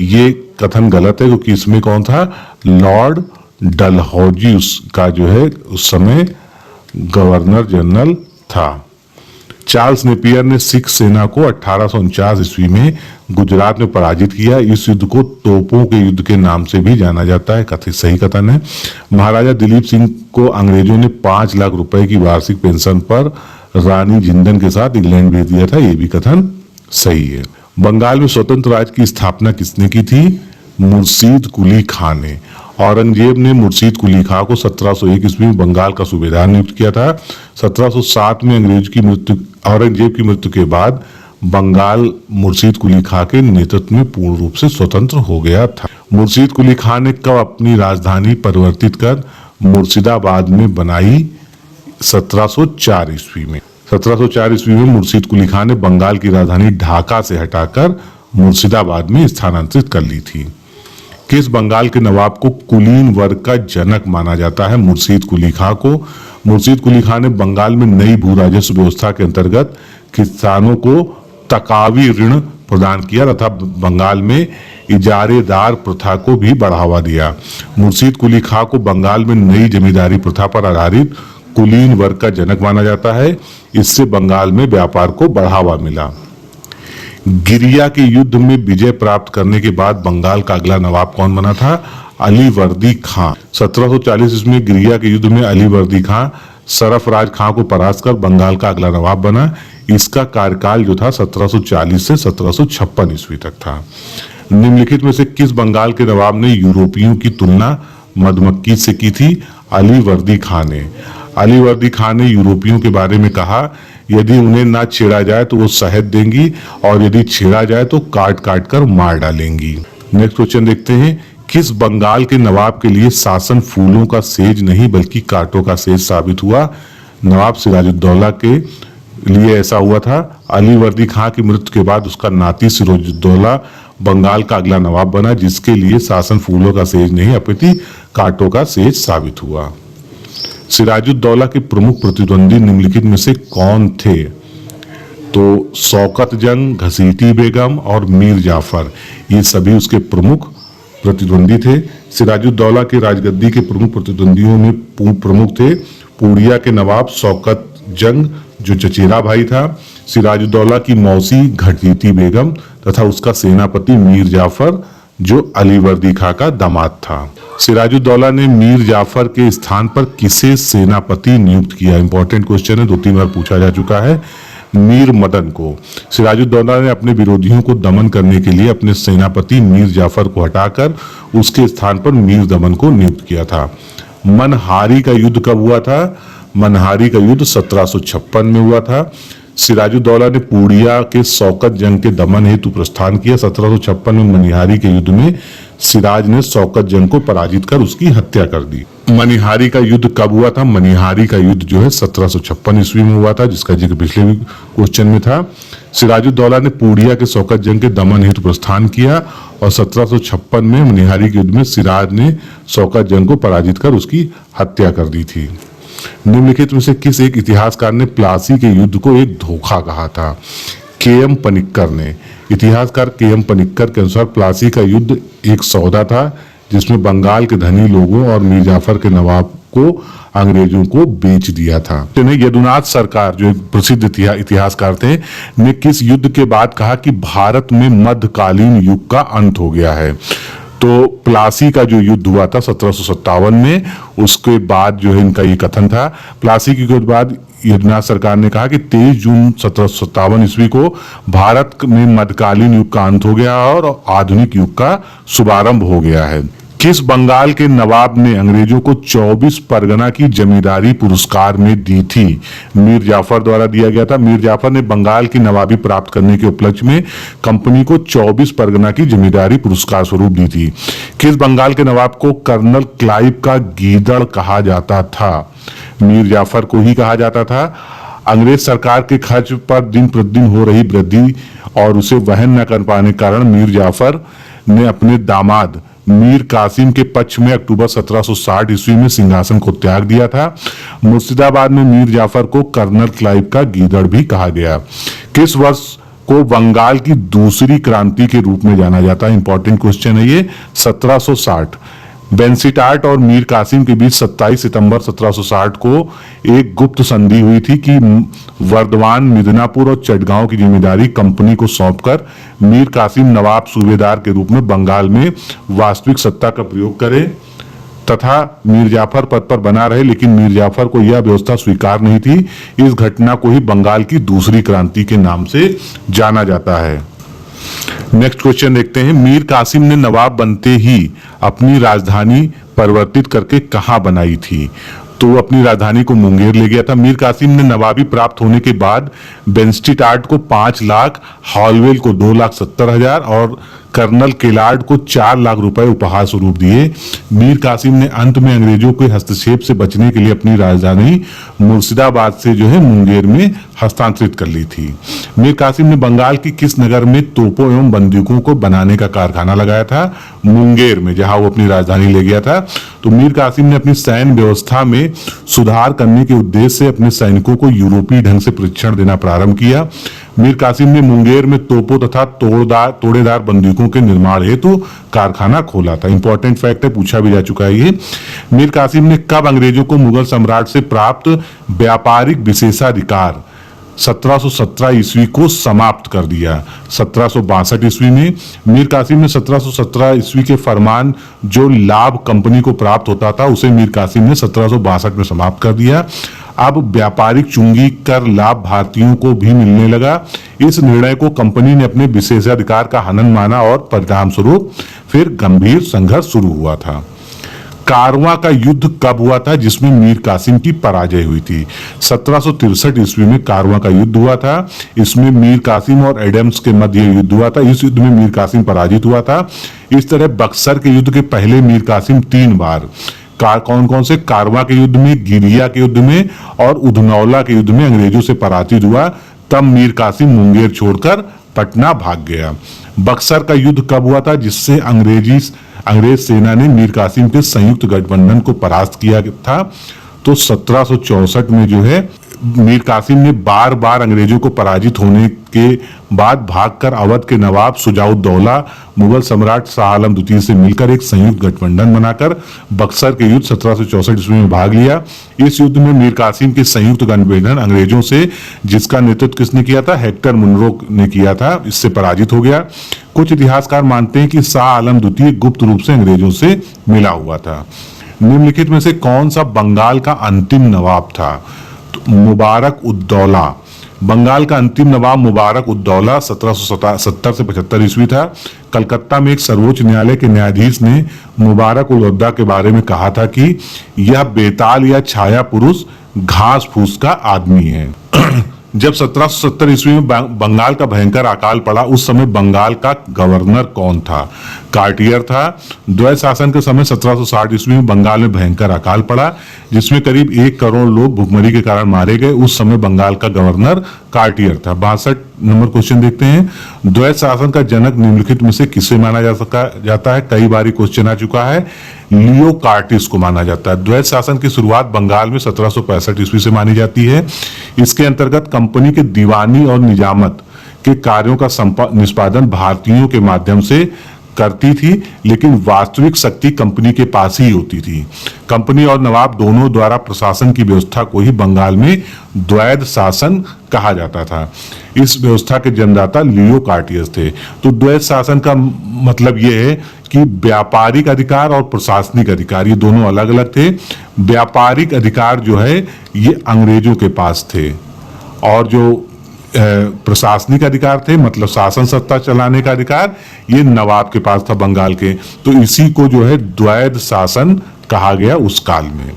ये कथन गलत है क्योंकि इसमें कौन था? लॉर्ड डलहौजी उसका जो है उस समय गवर्नर जनरल था। चार्ल्स नेपियर ने सिख सेना को 1849 ईस्वी में गुजरात में पराजित किया। इस युद्ध को तोपों के युद्ध के नाम से भी जाना जाता है, कथित सही कथन है। महाराजा दिलीप सिंह को अंग्रेजों ने 5 लाख रुपए की वार्षिक पेंशन पर रानी जिंदन के साथ इंग्लैंड भेज दिया था, ये भी कथन सही है। बंगाल में स्वतंत्र राज्य की स्थापना किसने की थी? मुर्शीद कुली खां ने। औरंगजेब ने मुर्शीद कुली खां को 1701 ईस्वी में बंगाल का सूबेदार नियुक्त किया था। 1707 में औरंगजेब की मृत्यु के बाद बंगाल मुर्शीद कुली खां के नेतृत्व में पूर्ण रूप से स्वतंत्र हो गया था। मुर्शीद कुली खां ने कब अपनी राजधानी परिवर्तित कर मुर्शिदाबाद में बनाई? 1704 ईस्वी में। 1704 ईस्वी में मुर्शीद कुली खां ने बंगाल की राजधानी ढाका से हटाकर मुर्शिदाबाद में स्थानांतरित कर ली थी। किस बंगाल के नवाब को कुलीन वर्ग का जनक माना जाता है? मुर्शीद कुली खां को। मुर्शीद कुली खां ने बंगाल में नई भू राजस्व व्यवस्था के अंतर्गत किसानों को तकावी ऋण प्रदान किया तथा बंगाल में इजारेदार प्रथा को भी बढ़ावा दिया। मुर्शीद कुली खां को बंगाल में नई जमींदारी प्रथा पर आधारित कुलीन वर्ग का जनक माना जाता है। इससे बंगाल में व्यापार को बढ़ावा मिला। गिरिया के युद्ध में विजय प्राप्त करने के बाद बंगाल का अगला नवाब कौन बना था? अलीवर्दी खां। 1740 ईस्वी में गिरिया के युद्ध में अलीवर्दी खां सरफराज खां को परास्त कर बंगाल का अगला नवाब बना। इसका कार्यकाल जो था 1740 से 1756 ईस्वी तक था। निम्नलिखित में से किस बंगाल के नवाब ने यूरोपियों की तुलना मधुमक्खी से की थी? अलीवर्दी खां ने। अलीवर्दी खां ने यूरोपियों के बारे में कहा, यदि उन्हें ना छेड़ा जाए तो वो शहद देंगी और यदि छेड़ा जाए तो काट काट कर मार डालेंगी। नेक्स्ट क्वेश्चन देखते हैं। किस बंगाल के नवाब के लिए शासन फूलों का सेज नहीं बल्कि कांटों का सेज साबित हुआ? नवाब सिराजुद्दौला के लिए ऐसा हुआ था। अली वर्दी खां की मृत्यु के बाद उसका नाती सिराजुद्दौला बंगाल का अगला नवाब बना, जिसके लिए शासन फूलों का सेज नहीं अपितु कांटों का सेज साबित हुआ। सिराजुद्दौला के प्रमुख प्रतिद्वंदी निम्नलिखित में से कौन थे? तो शौकत जंग, घसीटी बेगम और मीर जाफर, ये सभी उसके प्रमुख प्रतिद्वंदी थे। सिराजुद्दौला के राजगद्दी के प्रमुख प्रतिद्वंदियों में प्रमुख थे पूर्णिया के नवाब शौकत जंग, जो चचेरा भाई था, सिराजुद्दौला की मौसी घसीटी बेगम तथा उसका सेनापति मीर जाफर, जो अली वर्दी खां का दामाद था। सिराजुद्दौला ने मीर जाफर के स्थान पर किसे सेनापति नियुक्त किया? इंपॉर्टेंट क्वेश्चन है, 2-3 बार पूछा जा चुका है। मीर मदन को। सिराजुद्दौला ने अपने विरोधियों को दमन करने के लिए अपने सेनापति मीर जाफर को हटाकर उसके स्थान पर मीर दमन को नियुक्त किया था। मनहारी का युद्ध कब हुआ था? मनहारी का युद्ध 1756 में हुआ था। सिराजुद्दौला ने पूर्णिया के शौकत जंग के दमन हेतु प्रस्थान किया। 1756 में मनिहारी के युद्ध में सिराज ने शौकत जंग को पराजित कर उसकी हत्या कर दी। मनिहारी का युद्ध कब हुआ था? मनिहारी का युद्ध जो है 1756 ईस्वी में हुआ था, जिसका जिक्र पिछले भी क्वेश्चन में था। सिराजुद्दौला ने पूर्णिया के शौकत जंग के दमन हेतु प्रस्थान किया और 1756 में मनिहारी के युद्ध में सिराज ने शौकत जंग को पराजित कर उसकी हत्या कर दी थी। निम्नलिखित में से किस एक इतिहासकार ने प्लासी के युद्ध को एक धोखा कहा था? के.एम. पनिक्कर ने। इतिहासकार के.एम. पनिक्कर के अनुसार प्लासी का युद्ध एक सौदा था जिसमें बंगाल के धनी लोगों और मीर जाफर के नवाब को अंग्रेजों को बेच दिया था। यदुनाथ सरकार, जो एक प्रसिद्ध इतिहासकार थे, ने किस युद्ध के बाद कहा कि भारत में मध्यकालीन युग का अंत हो गया है? तो प्लासी का जो युद्ध हुआ था 1757 में, उसके बाद जो है इनका ये कथन था। प्लासी के युद्ध बाद यदुनाथ सरकार ने कहा कि 23 जून 1757 ईस्वी को भारत में मध्यकालीन युग का अंत हो गया और आधुनिक युग का शुभारंभ हो गया है। किस बंगाल के नवाब ने अंग्रेजों को 24 परगना की जमींदारी पुरस्कार में दी थी? मीर जाफर द्वारा दिया गया था। मीर जाफर ने बंगाल की नवाबी प्राप्त करने के उपलक्ष्य में कंपनी को 24 परगना की जमींदारी पुरस्कार स्वरूप दी थी। किस बंगाल के नवाब को कर्नल क्लाइव का गीदड़ कहा जाता था? मीर जाफर को ही कहा जाता था। अंग्रेज सरकार के खर्च पर दिन प्रतिदिन हो रही वृद्धि और उसे वहन न कर पाने के कारण मीर जाफर ने अपने दामाद मीर कासिम के पक्ष में अक्टूबर 1760 ईस्वी में सिंहासन को त्याग दिया था। मुर्शिदाबाद में मीर जाफर को कर्नल क्लाइव का गीदड़ भी कहा गया। किस वर्ष को बंगाल की दूसरी क्रांति के रूप में जाना जाता है? इंपॉर्टेंट क्वेश्चन है ये। 1760। बेंसीटाट और मीर कासिम के बीच 27 सितंबर 1760 को एक गुप्त संधि हुई थी कि वर्धमान, मिदनापुर और चटगांव की जिम्मेदारी कंपनी को सौंपकर मीर कासिम नवाब सूबेदार के रूप में बंगाल में वास्तविक सत्ता का प्रयोग करे तथा मीर जाफर पद पर बना रहे, लेकिन मीर जाफर को यह व्यवस्था स्वीकार नहीं थी। इस घटना को ही बंगाल की दूसरी क्रांति के नाम से जाना जाता है। नेक्स्ट क्वेश्चन देखते हैं। मीर कासिम ने नवाब बनते ही अपनी राजधानी परिवर्तित करके कहां बनाई थी? तो वो अपनी राजधानी को मुंगेर ले गया था। मीर कासिम ने नवाबी प्राप्त होने के बाद बेंस्टीटाट को 5 लाख, हॉलवेल को 2,70,000 और कर्नल केलार्ड को 4 लाख रुपए उपहार स्वरूप दिए। मीर कासिम ने अंत में अंग्रेजों के हस्तक्षेप से बचने के लिए अपनी राजधानी मुर्शिदाबाद से जो है मुंगेर में हस्तांतरित कर ली थी। मीर कासिम ने बंगाल की किस नगर में तोपों एवं बंदूकों को बनाने का कारखाना लगाया था? मुंगेर में, जहां वो अपनी राजधानी ले गया था। तो मीर कासिम ने अपनी सैन्य व्यवस्था में सुधार करने के उद्देश्य से अपने सैनिकों को यूरोपीय ढंग से प्रशिक्षण देना प्रारंभ किया। मीर कासिम ने मुंगेर में तोपों तथा तोड़ेदार बंदूकों के निर्माण हेतु कारखाना खोला था। इंपॉर्टेंट फैक्ट है, पूछा भी जा चुका है ये। मीर कासिम ने कब अंग्रेजों को मुगल सम्राट से प्राप्त व्यापारिक विशेषाधिकार 1717 ईस्वी को समाप्त कर दिया? 1762 ईस्वी में। मीर कासिम ने 1717 ईस्वी के फरमान जो लाभ कंपनी को प्राप्त होता था उसे मीर कासिम ने 1762 में समाप्त कर दिया। अब व्यापारिक चुंगी कर लाभ भारतीयों को भी मिलने लगा। इस निर्णय को कंपनी ने अपने विशेषाधिकार का हनन माना और परिणाम स्वरूप फिर गंभीर संघर्ष शुरू हुआ था। कारवां का युद्ध कब हुआ था जिसमें मीर कासिम की पराजय हुई थी? 1763 ईस्वी में कारवां का युद्ध हुआ था। इसमें मीर कासिम और एडम्स के मध्य युद्ध हुआ था। इस युद्ध में मीर कासिम पराजित हुआ था। इस तरह बक्सर के युद्ध के पहले मीर कासिम 3 बार कौन कौन से, कारवा के युद्ध में, गिरिया के युद्ध में और उधनौला के युद्ध में अंग्रेजों से पराजित हुआ। तब मीर कासिम मुंगेर छोड़कर पटना भाग गया। बक्सर का युद्ध कब हुआ था जिससे अंग्रेज सेना ने मीर कासिम के संयुक्त गठबंधन को परास्त किया था? तो 1764 में जो है मीर कासिम ने बार बार अंग्रेजों को पराजित होने के बाद भागकर अवध के नवाब सुजाउद्दौला मुगल सम्राट शाह आलम द्वितीय से मिलकर एक संयुक्त गठबंधन बनाकर बक्सर के युद्ध 1764 ईस्वी में भाग लिया। इस युद्ध में मीर कासिम के संयुक्त गठबंधन अंग्रेजों से, जिसका नेतृत्व किसने किया था? हेक्टर मुनरो ने किया था, इससे पराजित हो गया। कुछ इतिहासकार मानते हैं कि शाह आलम द्वितीय गुप्त रूप से अंग्रेजों से मिला हुआ था। निम्नलिखित में से कौन सा बंगाल का अंतिम नवाब था? तो मुबारक उद्दौला। बंगाल का अंतिम नवाब मुबारक उद्दौला 1770 से 75 ईस्वी था। कलकत्ता में एक सर्वोच्च न्यायालय के न्यायाधीश ने मुबारक उद्दौला के बारे में कहा था कि यह बेताल या छाया पुरुष घास फूस का आदमी है। जब 1770 ईस्वी में बंगाल का भयंकर अकाल पड़ा, उस समय बंगाल का गवर्नर कौन था? कार्टियर था। द्वैत शासन के समय 1760 ईस्वी में बंगाल में भयंकर अकाल पड़ा जिसमें करीब 1 करोड़ लोग भुखमरी के कारण मारे गए। उस समय बंगाल का गवर्नर कार्टियर था। 62 नंबर क्वेश्चन देखते हैं। द्वैत शासन का जनक निम्नलिखित में से किसे माना जाता है? कई बार क्वेश्चन आ चुका है। लियो कार्टिस को माना जाता है। द्वैत शासन की शुरुआत बंगाल में 1765 ईस्वी से मानी जाती है। इसके अंतर्गत कंपनी के दीवानी और निजामत के कार्यों का निष्पादन भारतीयों के माध्यम से करती थी, लेकिन वास्तविक शक्ति कंपनी के पास ही होती थी। कंपनी और नवाब दोनों द्वारा प्रशासन की व्यवस्था को ही बंगाल में द्वैध शासन कहा जाता था। इस व्यवस्था के जन्मदाता लियो कार्टियस थे। तो द्वैध शासन का मतलब यह है कि व्यापारिक अधिकार और प्रशासनिक अधिकार ये दोनों अलग अलग थे। व्यापारिक अधिकार जो है ये अंग्रेजों के पास थे और जो प्रशासनिक अधिकार थे, मतलब शासन सत्ता चलाने का अधिकार, ये नवाब के पास था बंगाल के। तो इसी को जो है द्वैध शासन कहा गया उस काल में।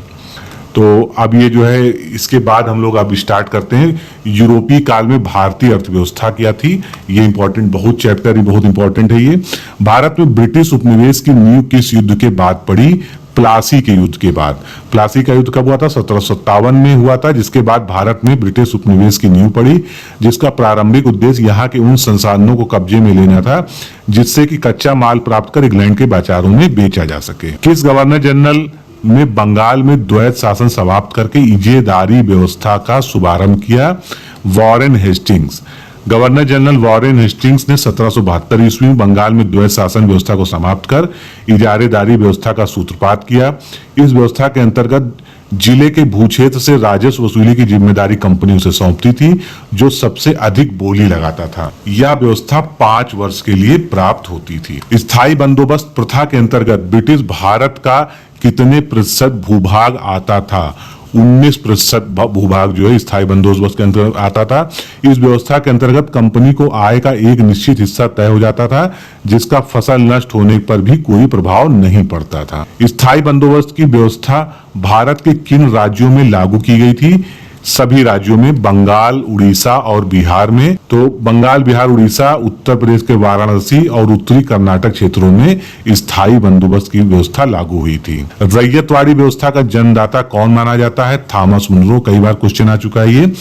तो अब ये जो है इसके बाद हम लोग अब स्टार्ट करते हैं। यूरोपीय काल में भारतीय अर्थव्यवस्था क्या थी? ये इंपॉर्टेंट, बहुत चैप्टर ही बहुत इंपॉर्टेंट है ये। भारत में ब्रिटिश उपनिवेश की नींव किस युद्ध के बाद पड़ी? प्लासी के युद्ध के बाद। प्लासी का युद्ध कब हुआ था? 1757 में हुआ था, जिसके बाद भारत में ब्रिटिश उपनिवेश की नींव पड़ी, जिसका प्रारंभिक उद्देश्य यहाँ के उन संसाधनों को कब्जे में लेना था जिससे कि कच्चा माल प्राप्त कर इंग्लैंड के बाजारों में बेचा जा सके। किस गवर्नर जनरल में बंगाल में द्वैध शासन समाप्त करके इजेदारी व्यवस्था का शुभारंभ किया? Warren Hastings. Governor general Warren Hastings ने 1772 ईस्वी में बंगाल में द्वैध शासन व्यवस्था को समाप्त कर इजारेदारी व्यवस्था का सूत्रपात किया। इस व्यवस्था के अंतर्गत जिले के भूक्षेत्र से राजस्व वसूली की जिम्मेदारी कंपनियों से सौंपती थी, जो सबसे अधिक बोली लगाता था। यह व्यवस्था 5 वर्ष के लिए प्राप्त होती थी। स्थायी बंदोबस्त प्रथा के अंतर्गत ब्रिटिश भारत का कितने प्रतिशत भूभाग आता था? 19% भूभाग जो है स्थायी बंदोबस्त के अंतर्गत आता था। इस व्यवस्था के अंतर्गत कंपनी को आय का एक निश्चित हिस्सा तय हो जाता था, जिसका फसल नष्ट होने पर भी कोई प्रभाव नहीं पड़ता था। स्थायी बंदोबस्त की व्यवस्था भारत के किन राज्यों में लागू की गई थी? सभी राज्यों में, बंगाल, उड़ीसा और बिहार में। तो बंगाल, बिहार, उड़ीसा, उत्तर प्रदेश के वाराणसी और उत्तरी कर्नाटक क्षेत्रों में स्थायी बंदोबस्त की व्यवस्था लागू हुई थी। रैयतवाड़ी व्यवस्था का जन्मदाता कौन माना जाता है? Thomas Munro. कई बार क्वेश्चन आ चुका है ये।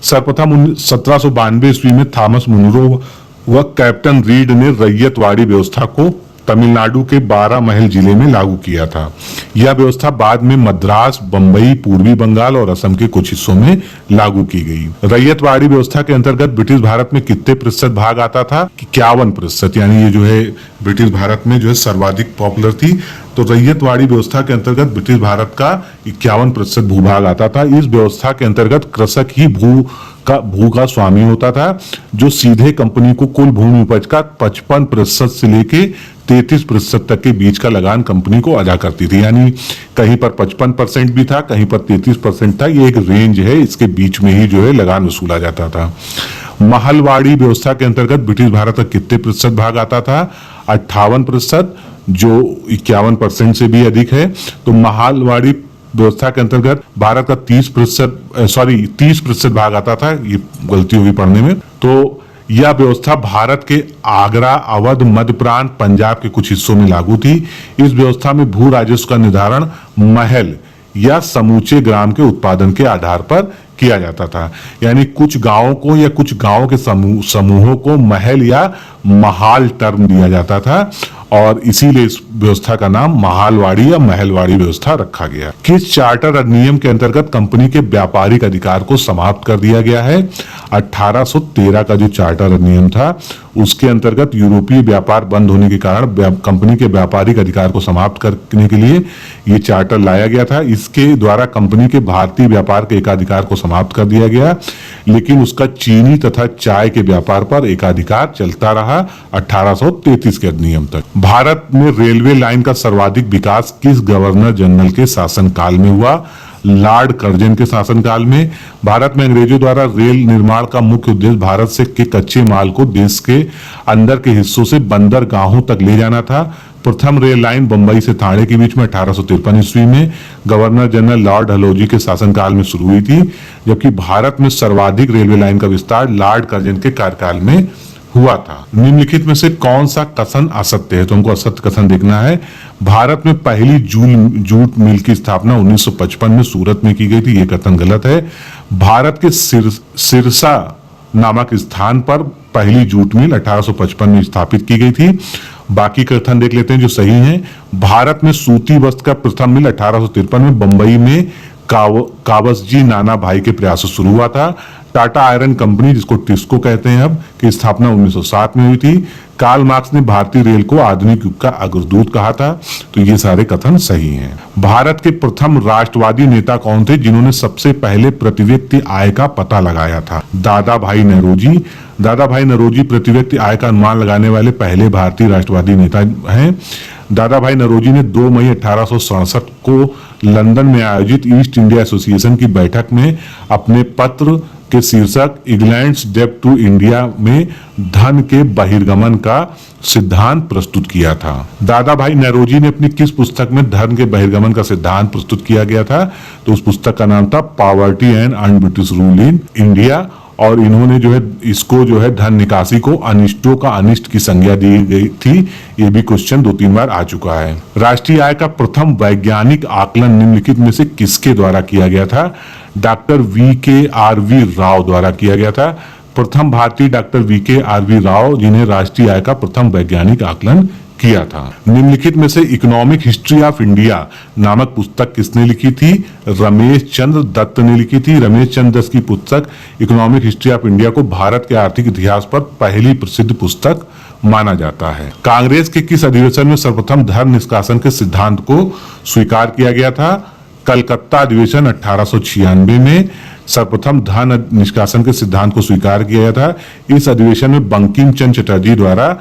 सर्वप्रथम 1792 ईस्वी में थॉमस मुनरो व कैप्टन रीड ने रैयतवाड़ी व्यवस्था को तमिलनाडु के 12 महल जिले में लागू किया था। यह व्यवस्था बाद में मद्रास, बंबई, पूर्वी बंगाल और असम के कुछ हिस्सों में लागू की गई। रैयतवाड़ी व्यवस्था के अंतर्गत ब्रिटिश भारत में कितने प्रतिशत भाग आता था? 51%। यानी ये जो है ब्रिटिश भारत में जो है सर्वाधिक पॉपुलर थी। तो रैयतवाड़ी व्यवस्था के अंतर्गत ब्रिटिश भारत का 51% भूभाग आता था। इस व्यवस्था के अंतर्गत कृषक ही भू का स्वामी होता था, जो सीधे कंपनी को कुल भूमि उपज का 55% से लेके 33% तक के बीच का लगान कंपनी को अदा करती थी। यानी कहीं पर 55% भी था, कहीं पर 33% था। ये एक रेंज है, इसके बीच में ही जो है लगान वसूला जाता था। महलवाड़ी व्यवस्था के अंतर्गत ब्रिटिश भारत का कितने प्रतिशत भाग आता था? 58%, जो 51% से भी अधिक है। तो महलवाड़ी व्यवस्था के अंतर्गत भारत का 30% भाग आता था। ये गलती होगी पढ़ने में। तो यह व्यवस्था भारत के आगरा, अवध, मध्य प्रांत, पंजाब के कुछ हिस्सों में लागू थी। इस व्यवस्था में भू राजस्व का निर्धारण महल या समूचे ग्राम के उत्पादन के आधार पर किया जाता था। यानी कुछ गांवों को या कुछ गांवों के समूहों को महल या महाल टर्म दिया जाता था और इसीलिए इस व्यवस्था का नाम महालवाड़ी या महलवाड़ी व्यवस्था रखा गया। किस चार्टर अधिनियम के अंतर्गत कंपनी के व्यापारिक अधिकार को समाप्त कर दिया गया है? 1813 का जो चार्टर अधिनियम था उसके अंतर्गत यूरोपीय व्यापार बंद होने के कारण कंपनी के व्यापारिक अधिकार को समाप्त करने के लिए ये चार्टर लाया गया था। इसके द्वारा कंपनी के भारतीय व्यापार के एकाधिकार को समाप्त कर दिया गया, लेकिन उसका चीनी तथा चाय के व्यापार पर एकाधिकार चलता रहा 1833 के अधिनियम तक। भारत में रेलवे लाइन का सर्वाधिक विकास किस गवर्नर जनरल के शासनकाल में हुआ? लॉर्ड कर्जन के शासनकाल में। भारत में अंग्रेजों द्वारा रेल निर्माण का मुख्य उद्देश्य भारत से के कच्चे माल को देश के अंदर के हिस्सों से बंदरगाहों तक ले जाना था। प्रथम रेल लाइन बंबई से थाने के बीच में 1853 ईस्वी में गवर्नर जनरल लॉर्ड डलहौजी के शासनकाल में शुरू हुई थी, जबकि भारत में सर्वाधिक रेलवे लाइन का विस्तार लॉर्ड कर्जन के कार्यकाल में हुआ था। निम्नलिखित में से कौन सा कथन असत्य है? तो हमको असत्य कथन देखना है। भारत में पहली जूट मिल की स्थापना 1955 में सूरत में की गई थी, ये कथन गलत है। भारत के सिरसा नामक स्थान पर पहली जूट मिल 1855 में स्थापित की गई थी। बाकी कथन देख लेते हैं जो सही हैं। भारत में सूती वस्त्र का प्रथम मिल 1853 में बंबई में कावसजी नाना भाई के प्रयासों से शुरू हुआ था। टाटा आयरन कंपनी, जिसको टिस्को कहते हैं अब, की स्थापना 1907 में हुई थी। कार्ल मार्क्स ने भारतीय रेल को आधुनिक युग का अग्रदूत कहा था। तो ये सारे कथन सही हैं। भारत के प्रथम राष्ट्रवादी नेता कौन थे जिन्होंने सबसे पहले प्रति व्यक्ति आय का पता लगाया था? दादा भाई नौरोजी। दादा भाई नौरोजी प्रति व्यक्ति आय का अनुमान लगाने वाले पहले भारतीय राष्ट्रवादी नेता हैं। दादा भाई नौरोजी ने 2 मई 1867 को लंदन में आयोजित ईस्ट इंडिया एसोसिएशन की बैठक में अपने पत्र के शीर्षक इंग्लैंड्स डेब्ट टू इंडिया में धन के बहिर्गमन का सिद्धांत प्रस्तुत किया था। दादा भाई नौरोजी ने अपनी किस पुस्तक में धन के बहिर्गमन का सिद्धांत प्रस्तुत किया गया था? तो उस पुस्तक का नाम था poverty and un-British rule in India, और इन्होंने जो है इसको जो है धन निकासी को अनिष्टों का अनिष्ट की संज्ञा दी गई थी। ये भी क्वेश्चन 2-3 बार आ चुका है। राष्ट्रीय आय का प्रथम वैज्ञानिक आकलन निम्नलिखित में से किसके द्वारा किया गया था? डॉक्टर VKRV राव द्वारा किया गया था। प्रथम भारतीय डॉक्टर VKRV राव, जिन्हें राष्ट्रीय आय का प्रथम वैज्ञानिक आकलन किया था। निम्नलिखित में से इकोनॉमिक हिस्ट्री ऑफ इंडिया नामक पुस्तक किसने लिखी थी? रमेश चंद्र दत्त ने लिखी थी। रमेश चंद्र दत्त की पुस्तक इकोनॉमिक हिस्ट्री ऑफ इंडिया को भारत के आर्थिक इतिहास पर पहली प्रसिद्ध पुस्तक माना जाता है। कांग्रेस के किस अधिवेशन में सर्वप्रथम धन निष्कासन के सिद्धांत को स्वीकार किया गया था? कलकत्ता अधिवेशन 1896 में सर्वप्रथम धन निष्कासन के सिद्धांत को स्वीकार किया गया था। इस अधिवेशन में बंकिम चंद्र चटर्जी द्वारा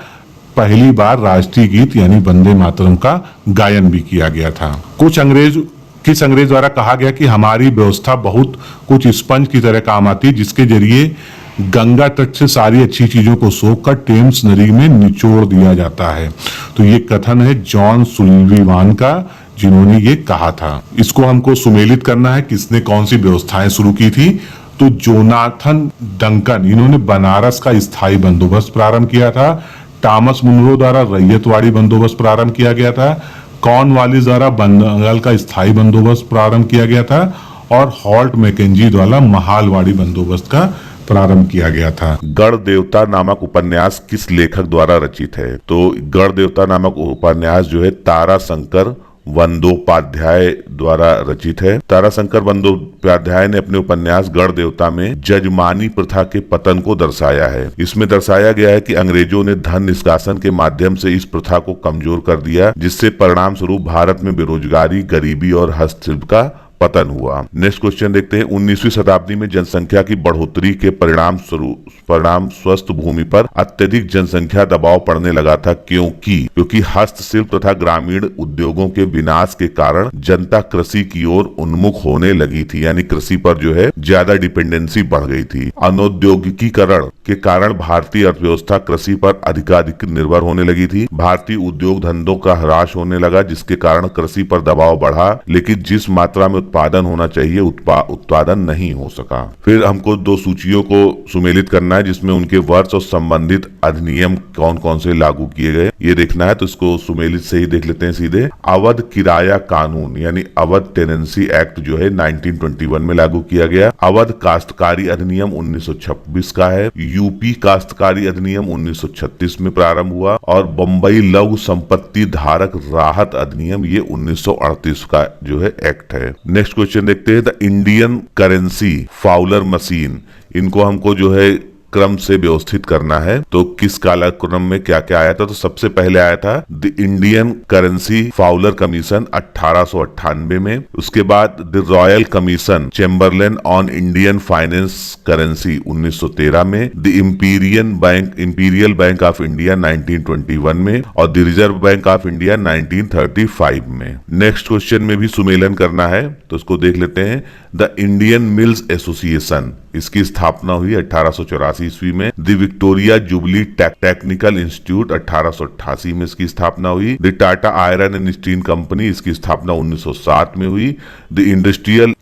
पहली बार राष्ट्रीय गीत यानी वंदे मातरम का गायन भी किया गया था। किस अंग्रेज द्वारा कहा गया कि हमारी व्यवस्था बहुत कुछ स्पंज की तरह काम आती है, जिसके जरिए गंगा तट से सारी अच्छी चीजों को सोखकर टेम्स नदी में निचोड़ दिया जाता है? तो ये कथन है जॉन सुलिवान का, जिन्होंने ये कहा था। इसको हमको सुमेलित करना है, किसने कौन सी व्यवस्थाएं शुरू की थी? तो जोनाथन डंकन, इन्होंने बनारस का स्थायी बंदोबस्त प्रारंभ किया था। टॉमस मुनरो द्वारा रैयतवाड़ी बंदोबस्त प्रारंभ किया गया था। कॉर्नवालिस द्वारा बंगाल का स्थायी बंदोबस्त प्रारंभ किया गया था। और हॉल्ट मैकेंजी द्वारा महालवाड़ी बंदोबस्त का प्रारंभ किया गया था। गण देवता नामक उपन्यास किस लेखक द्वारा रचित है? तो गण देवता नामक उपन्यास जो है ताराशंकर बंदोपाध्याय द्वारा रचित है। ताराशंकर बंदोपाध्याय ने अपने उपन्यास गण देवता में जजमानी प्रथा के पतन को दर्शाया है। इसमें दर्शाया गया है कि अंग्रेजों ने धन निष्कासन के माध्यम से इस प्रथा को कमजोर कर दिया, जिससे परिणाम स्वरूप भारत में बेरोजगारी, गरीबी और हस्तशिल्प का पतन हुआ। नेक्स्ट क्वेश्चन देखते हैं। 19वीं शताब्दी में जनसंख्या की बढ़ोतरी के परिणाम स्वस्थ भूमि पर अत्यधिक जनसंख्या दबाव पड़ने लगा था। क्योंकि हस्तशिल्प तथा ग्रामीण उद्योगों के विनाश के कारण जनता कृषि की ओर उन्मुख होने लगी थी, यानी कृषि पर जो है ज्यादा डिपेंडेंसी बढ़ गई थी। अनौद्योगिकीकरण के कारण भारतीय अर्थव्यवस्था कृषि पर अधिकाधिक निर्भर होने लगी थी। भारतीय उद्योग धंधों का ह्रास होने लगा, जिसके कारण कृषि पर दबाव बढ़ा। लेकिन जिस मात्रा में उत्पादन होना चाहिए, उत्पादन नहीं हो सका। फिर हमको दो सूचियों को सुमेलित करना है जिसमें उनके वर्ष और संबंधित अधिनियम कौन कौन से लागू किए गए ये देखना है। तो इसको सुमेलित से ही देख लेते हैं सीधे। अवध किराया कानून यानी अवध टेनेंसी एक्ट जो है 1921 में लागू किया गया। अवध काश्तकारी अधिनियम 1926 का है। यूपी काश्तकारी अधिनियम 1936 में प्रारंभ हुआ और बम्बई लघु संपत्ति धारक राहत अधिनियम ये 1938 का जो है एक्ट है। नेक्स्ट क्वेश्चन देखते हैं। The Indian currency Fowler machine, इनको हमको जो है क्रम से व्यवस्थित करना है। तो किस कालक्रम में क्या क्या आया था? तो सबसे पहले आया था the Indian currency Fowler commission 1898 में। उसके बाद the royal commission Chamberlain on Indian finance currency 1913 में। The imperial bank of India 1921 में और the reserve bank of India 1935 में। नेक्स्ट क्वेश्चन में भी सुमेलन करना है तो उसको देख लेते हैं। द इंडियन मिल्स एसोसिएशन, इसकी स्थापना हुई 1884 ईस्वी में। The Victoria jubilee technical institute 1888 में इसकी स्थापना हुई। The Tata iron and steel company, इसकी स्थापना 1907 में हुई। द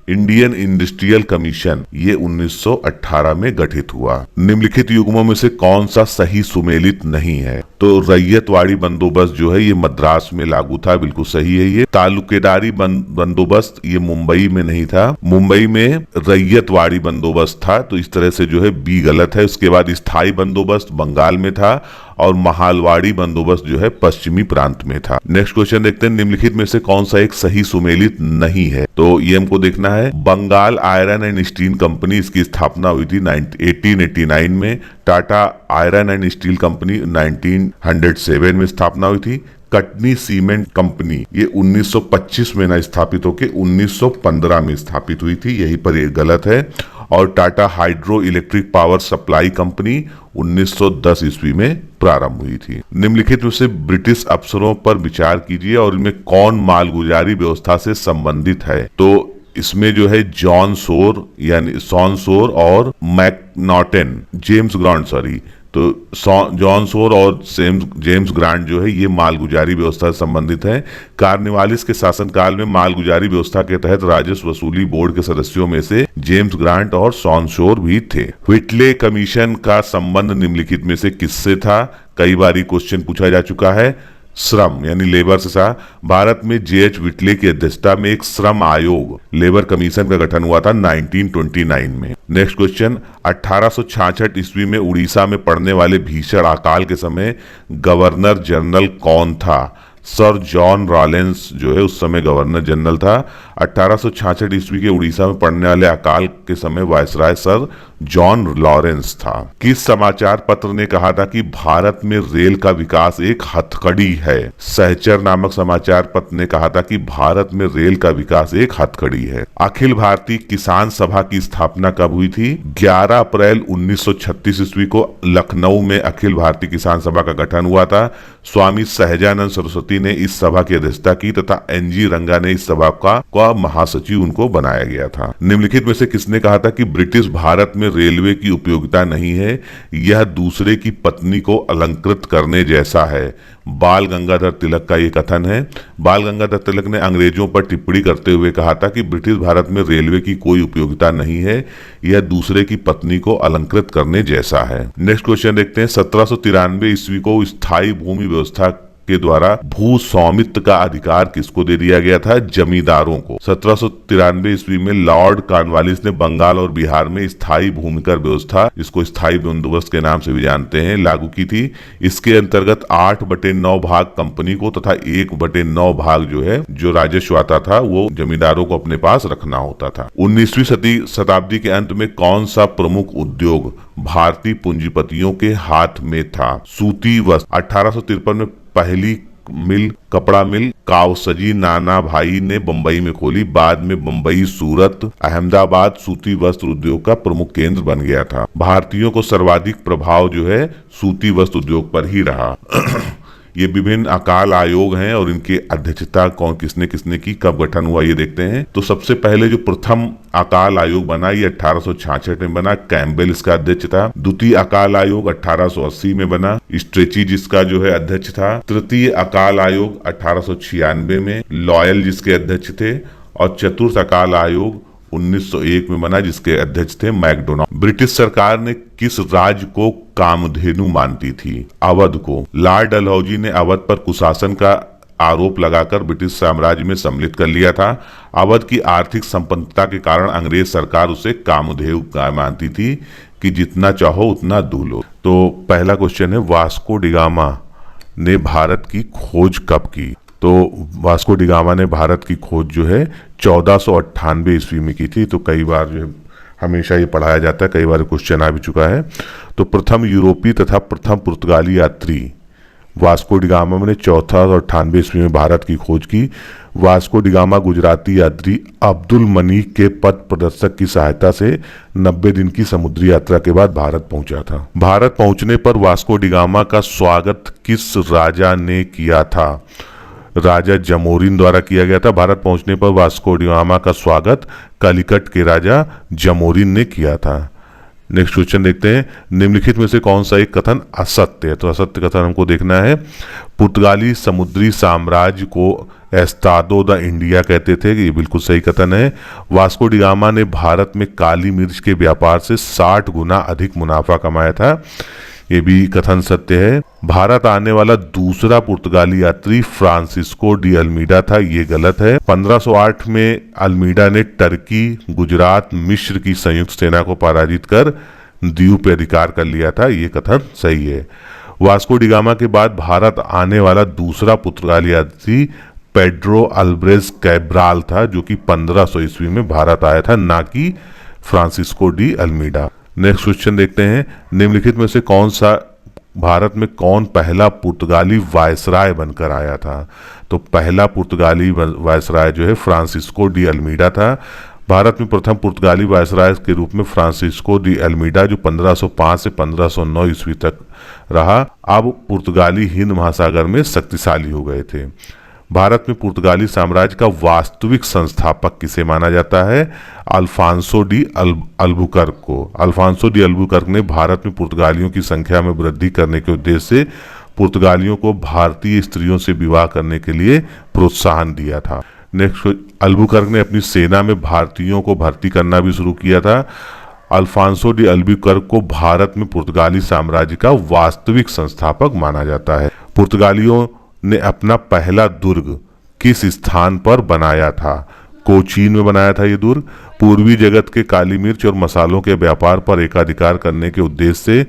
इंडियन इंडस्ट्रियल कमीशन ये 1918 में गठित हुआ। निम्नलिखित युग्मों में से कौन सा सही सुमेलित नहीं है? तो रैयतवाड़ी बंदोबस्त जो है ये मद्रास में लागू था, बिल्कुल सही है ये। तालुकेदारी बंदोबस्त ये मुंबई में नहीं था, मुंबई में रैयतवाड़ी बंदोबस्त था, तो इस तरह से जो है बी गलत है। उसके बाद स्थायी बंदोबस्त बंगाल में था और महालवाड़ी बंदोबस्त जो है पश्चिमी प्रांत में था। नेक्स्ट क्वेश्चन देखते हैं। निम्नलिखित में से कौन सा एक सही सुमेलित नहीं है? तो ये हमको देखना है। Bengal iron and steel company, इसकी स्थापना हुई थी 1889 में। Tata iron and steel company 1907 में स्थापना हुई थी। कटनी सीमेंट कंपनी ये 1925 में ना स्थापित होकर 1915 में स्थापित हुई थी, यही पर ये गलत है। और Tata hydro electric power supply company 1910 ईस्वी में प्रारंभ हुई थी। निम्नलिखित में से ब्रिटिश अफसरों पर विचार कीजिए और इनमें कौन मालगुजारी व्यवस्था से संबंधित है? तो इसमें जो है जॉन सोर और मैकनॉटन तो जॉन सोर और जेम्स ग्रांट जो है ये मालगुजारी व्यवस्था से संबंधित है। कार्निवालिस के शासनकाल में मालगुजारी व्यवस्था के तहत राजस्व वसूली बोर्ड के सदस्यों में से जेम्स ग्रांट और जॉन सोर भी थे। व्हिटले कमीशन का संबंध निम्नलिखित में से किससे था? कई बार क्वेश्चन पूछा जा चुका है। श्रम यानी लेबर से था। भारत में J.H. व्हिटले की अध्यक्षता में एक श्रम आयोग लेबर कमीशन का गठन हुआ था 1929 में। Next question. 1866 ईस्वी में उड़ीसा में पड़ने वाले भीषण अकाल के समय गवर्नर जनरल कौन था? सर जॉन रॉलेंस जो है उस समय गवर्नर जनरल था। 1866 ईस्वी के उड़ीसा में पड़ने वाले अकाल के समय वायसराय सर जॉन लॉरेंस था। किस समाचार पत्र ने कहा था कि भारत में रेल का विकास एक हथकड़ी है? सहचर नामक समाचार पत्र ने कहा था कि भारत में रेल का विकास एक हथकड़ी है। अखिल भारतीय किसान सभा की स्थापना कब हुई थी? 11 अप्रैल 1936 ईस्वी को लखनऊ में अखिल भारतीय किसान सभा का गठन हुआ था। स्वामी सहजानंद सरस्वती ने इस सभा की अध्यक्षता की तथा NG रंगा ने इस सभा का महासचिव उनको बनाया गया था। निम्नलिखित में से किसने कहा था कि ब्रिटिश भारत में रेलवे की उपयोगिता नहीं है, यह दूसरे की पत्नी को अलंकृत करने जैसा है? बाल गंगाधर तिलक का ये कथन है। बाल गंगाधर तिलक ने अंग्रेजों पर टिप्पणी करते हुए कहा था कि ब्रिटिश भारत में रेलवे की कोई उपयोगिता नहीं है, यह दूसरे की पत्नी को अलंकृत करने जैसा है। नेक्स्ट क्वेश्चन देखते हैं। 1793 ईस्वी को स्थायी भूमि व्यवस्था के द्वारा भू स्वामित्व का अधिकार किसको दे दिया गया था? जमींदारों को। 1793 ईस्वी में लॉर्ड कॉर्नवालिस ने बंगाल और बिहार में स्थायी भूमिकर व्यवस्था, इसको स्थायी बंदोबस्त के नाम से भी जानते हैं, लागू की थी। इसके अंतर्गत 8/9 भाग कंपनी को तथा 1/9 भाग जो है जो राजस्व आता था वो जमींदारों को अपने पास रखना होता था। 19वीं शताब्दी के अंत में कौन सा प्रमुख उद्योग भारतीय पूंजीपतियों के हाथ में था? सूती वस्त्र। 1853 में पहली मिल कपड़ा मिल कावसजी नाना भाई ने बंबई में खोली। बाद में बंबई, सूरत, अहमदाबाद सूती वस्त्र उद्योग का प्रमुख केंद्र बन गया था। भारतीयों को सर्वाधिक प्रभाव जो है सूती वस्त्र उद्योग पर ही रहा। ये विभिन्न अकाल आयोग हैं और इनकी अध्यक्षता किसने किसने की, कब गठन हुआ ये देखते हैं। तो सबसे पहले जो प्रथम अकाल आयोग बना ये 1866 में बना, कैम्बेल इसका अध्यक्ष था। द्वितीय अकाल आयोग 1880 में बना, स्ट्रेची जिसका जो है अध्यक्ष था। तृतीय अकाल आयोग 1896 में, लॉयल जिसके अध्यक्ष थे। और चतुर्थ अकाल आयोग 1901 में बना, जिसके अध्यक्ष थे मैकडोनाल्ड। ब्रिटिश सरकार ने किस राज्य को कामधेनु मानती थी? अवध को। लॉर्ड डलहौजी ने अवध पर कुशासन का आरोप लगाकर ब्रिटिश साम्राज्य में सम्मिलित कर लिया था। अवध की आर्थिक संपन्नता के कारण अंग्रेज सरकार उसे कामधेनु मानती थी कि जितना चाहो उतना दू लो। तो पहला क्वेश्चन है, वास्को डिगामा ने भारत की खोज कब की? तो वास्को डिगामा ने भारत की खोज जो है 1498 ईस्वी में की थी। तो कई बार जो है हमेशा ये पढ़ाया जाता है, कई बार क्वेश्चन आ भी चुका है। तो प्रथम यूरोपीय तथा प्रथम पुर्तगाली यात्री वास्को डिगामा ने 1498 ईस्वी में भारत की खोज की। वास्को डिगामा गुजराती यात्री अब्दुल मनीक के पथ प्रदर्शक की सहायता से 90 दिन की समुद्री यात्रा के बाद भारत पहुंचा था। भारत पहुंचने पर वास्को डिगामा का स्वागत किस राजा ने किया था? राजा जमोरिन द्वारा किया गया था। भारत पहुंचने पर वास्को डिगामा का स्वागत कलिकट के राजा जमोरिन ने किया था। नेक्स्ट क्वेश्चन देखते हैं, निम्नलिखित में से कौन सा एक कथन असत्य है? तो असत्य कथन हमको देखना है। पुर्तगाली समुद्री साम्राज्य को एस्तादो द इंडिया कहते थे, ये बिल्कुल सही कथन है। वास्को डिगामा ने भारत में काली मिर्च के व्यापार से 60 गुना अधिक मुनाफा कमाया था, ये भी कथन सत्य है। भारत आने वाला दूसरा पुर्तगाली यात्री फ्रांसिस्को डी अल्मीडा था, ये गलत है। 1508 में अल्मीडा ने टर्की, गुजरात, मिस्र की संयुक्त सेना को पराजित कर द्वीप पे अधिकार कर लिया था, ये कथन सही है। वास्को डिगामा के बाद भारत आने वाला दूसरा पुर्तगाली यात्री पेड्रो अल्ब्रेज कैब्राल था, जो कि 1500 ईस्वी में भारत आया था, ना कि Francisco de Almeida. Next question देखते हैं, निम्नलिखित में से कौन सा भारत में कौन पहला पुर्तगाली वायसराय बनकर आया था? तो पहला पुर्तगाली वायसराय जो है फ्रांसिस्को डी अल्मीडा था। भारत में प्रथम पुर्तगाली वायसराय के रूप में फ्रांसिस्को डी अल्मीडा, जो 1505 से 1509 ईस्वी तक रहा, अब पुर्तगाली हिंद महासागर में शक्तिशाली हो गए थे। भारत में पुर्तगाली साम्राज्य का वास्तविक संस्थापक किसे माना जाता है? अल्फांसो डी अल्बुकर्क को। अल्फांसो डी अल्बुकर्क ने भारत में पुर्तगालियों की संख्या में वृद्धि करने के उद्देश्य से पुर्तगालियों को भारतीय स्त्रियों से विवाह करने के लिए प्रोत्साहन दिया था। नेक्स्ट, अल्बुकर्क ने अपनी सेना में भारतीयों को भर्ती करना भी शुरू किया था। अल्फांसो डी अल्बुकर्क को भारत में पुर्तगाली साम्राज्य का वास्तविक संस्थापक माना जाता है। पुर्तगालियों ने अपना पहला दुर्ग किस स्थान पर बनाया था? कोचीन में बनाया था ये दुर्ग। पूर्वी जगत के काली मिर्च और मसालों के व्यापार पर एकाधिकार करने के उद्देश्य से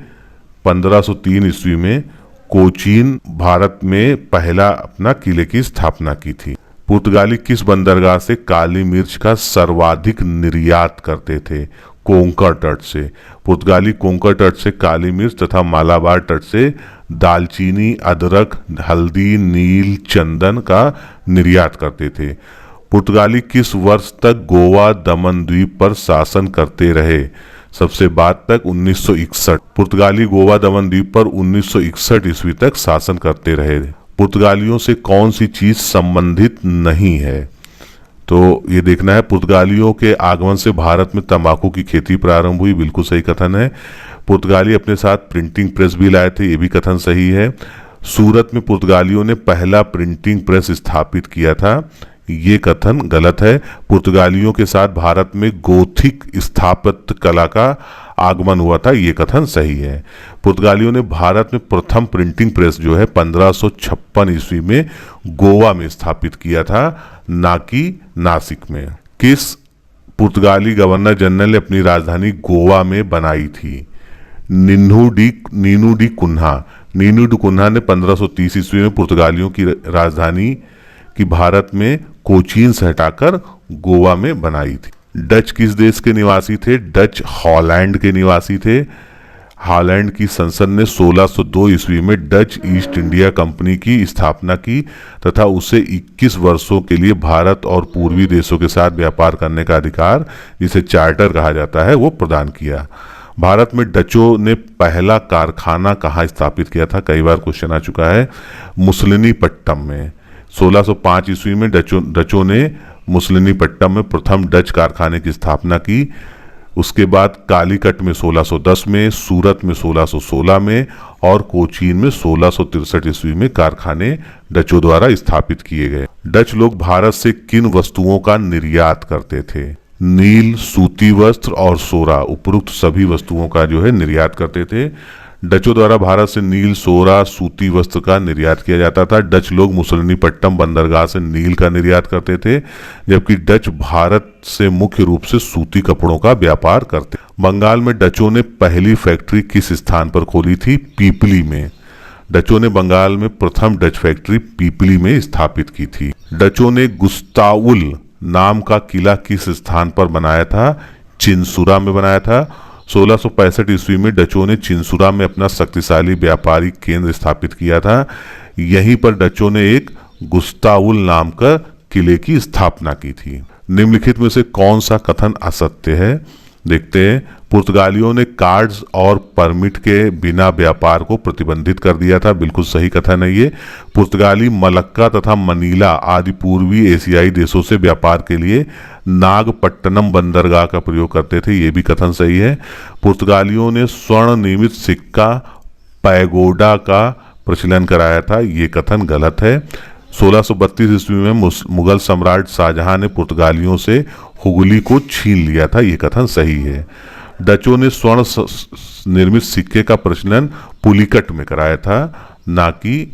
1503 ईस्वी में कोचीन भारत में पहला अपना किले की स्थापना की थी। पुर्तगाली किस बंदरगाह से काली मिर्च का सर्वाधिक निर्यात करते थे? कोंकण तट से। पुर्तगाली कोंकण तट से काली मिर्च तथा मालाबार तट से दालचीनी, अदरक, हल्दी, नील, चंदन का निर्यात करते थे। पुर्तगाली किस वर्ष तक गोवा दमन द्वीप पर शासन करते रहे? सबसे बाद तक 1961। पुर्तगाली गोवा दमन द्वीप पर 1961 ईस्वी तक शासन करते रहे। पुर्तगालियों से कौन सी चीज संबंधित नहीं है? तो ये देखना है। पुर्तगालियों के आगमन से भारत में तंबाकू की खेती प्रारंभ हुई, बिल्कुल सही कथन है। पुर्तगाली अपने साथ प्रिंटिंग प्रेस भी लाए थे, ये भी कथन सही है। सूरत में पुर्तगालियों ने पहला प्रिंटिंग प्रेस स्थापित किया था, ये कथन गलत है। पुर्तगालियों के साथ भारत में गोथिक स्थापत्य कला का आगमन हुआ था, ये कथन सही है। पुर्तगालियों ने भारत में प्रथम प्रिंटिंग प्रेस जो है 1556 ईस्वी में गोवा में स्थापित किया था, ना कि नासिक में। किस पुर्तगाली गवर्नर जनरल ने अपनी राजधानी गोवा में बनाई थी? Nuno da Cunha. Nuno da Cunha ने 1530 ईस्वी में पुर्तगालियों की राजधानी की भारत में कोचीन से हटाकर गोवा में बनाई थी। डच किस देश के निवासी थे? डच हॉलैंड के निवासी थे। हॉलैंड की संसद ने 1602 ईस्वी में डच ईस्ट इंडिया कंपनी की स्थापना की तथा उसे 21 वर्षों के लिए भारत और पूर्वी देशों के साथ व्यापार करने का अधिकार, जिसे चार्टर कहा जाता है, वो प्रदान किया। भारत में डचों ने पहला कारखाना कहाँ स्थापित किया था? कई बार क्वेश्चन आ चुका है। मुसलिनीपट्टम में। 1605 ईस्वी में डचों ने मुसलिनीपट्टम में प्रथम डच कारखाने की स्थापना की। उसके बाद कालीकट में 1610 में, सूरत में 1616 में और कोचीन में 1663 ईस्वी में कारखाने डचों द्वारा स्थापित किए गए। डच लोग भारत से किन वस्तुओं का निर्यात करते थे? नील, सूती वस्त्र और सोरा, उपरोक्त सभी वस्तुओं का जो है निर्यात करते थे। डचों द्वारा भारत से नील, सोरा, सूती वस्त्र का निर्यात किया जाता था। डच लोग मुसलनीपट्टम बंदरगाह से नील का निर्यात करते थे, जबकि डच भारत से मुख्य रूप से सूती कपड़ों का व्यापार करते। बंगाल में डचों ने पहली फैक्ट्री किस स्थान पर खोली थी? पीपली में। डचों ने बंगाल में प्रथम डच फैक्ट्री पीपली में स्थापित की थी। डचों ने गुस्ताउल नाम का किला किस स्थान पर बनाया था? चिंसुरा में बनाया था। 1665 ईस्वी में डचों ने चिंसुरा में अपना शक्तिशाली व्यापारिक केंद्र स्थापित किया था। यहीं पर डचों ने एक गुस्ताउल नाम का किले की स्थापना की थी। निम्नलिखित में से कौन सा कथन असत्य है? देखते हैं। पुर्तगालियों ने कार्ड्स और परमिट के बिना व्यापार को प्रतिबंधित कर दिया था। बिल्कुल सही कथन है ये। पुर्तगाली मलक्का तथा मनीला आदि पूर्वी एशियाई देशों से व्यापार के लिए नागपट्टनम बंदरगाह का प्रयोग करते थे। ये भी कथन सही है। पुर्तगालियों ने स्वर्ण निर्मित सिक्का पैगोडा का प्रचलन कराया था। ये कथन गलत है। 1632 ईस्वी में मुगल सम्राट शाहजहां ने पुर्तगालियों से हुगली को छीन लिया था। ये कथन सही है। डचों ने स्वर्ण निर्मित सिक्के का प्रचलन पुलिकट में कराया था, ना कि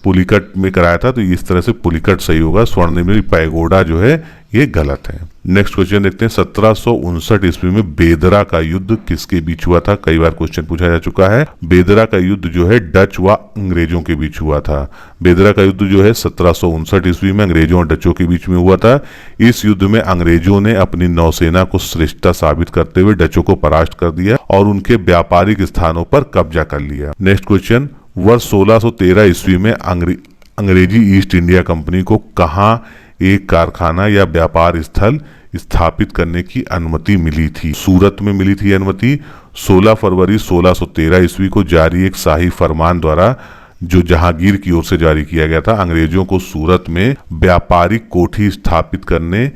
पुलिकट में कराया था, तो इस तरह से पुलिकट सही होगा। स्वर्ण निर्मित पैगोडा जो है ये गलत है। नेक्स्ट क्वेश्चन देखते हैं। 1759 ईस्वी में बेदरा का युद्ध किसके बीच हुआ था? कई बार क्वेश्चन पूछा जा चुका है। बेदरा का युद्ध जो है डच व अंग्रेजों के बीच हुआ था। बेदरा का युद्ध जो है 1759 ईस्वी में अंग्रेजों और डचों के बीच में हुआ था। इस युद्ध में अंग्रेजों ने अपनी नौसेना को श्रेष्ठता साबित करते हुए डचों को परास्त कर दिया और उनके व्यापारिक स्थानों पर कब्जा कर लिया। Next question. वर्ष 1613 ईस्वी में अंग्रेजी ईस्ट इंडिया कंपनी को कहां एक कारखाना या व्यापार स्थल स्थापित करने की अनुमति मिली थी? सूरत में मिली थी अनुमति। 16 फरवरी 1613 ईस्वी को जारी एक शाही फरमान द्वारा, जो जहांगीर की ओर से जारी किया गया था, अंग्रेजों को सूरत में व्यापारिक कोठी स्थापित करने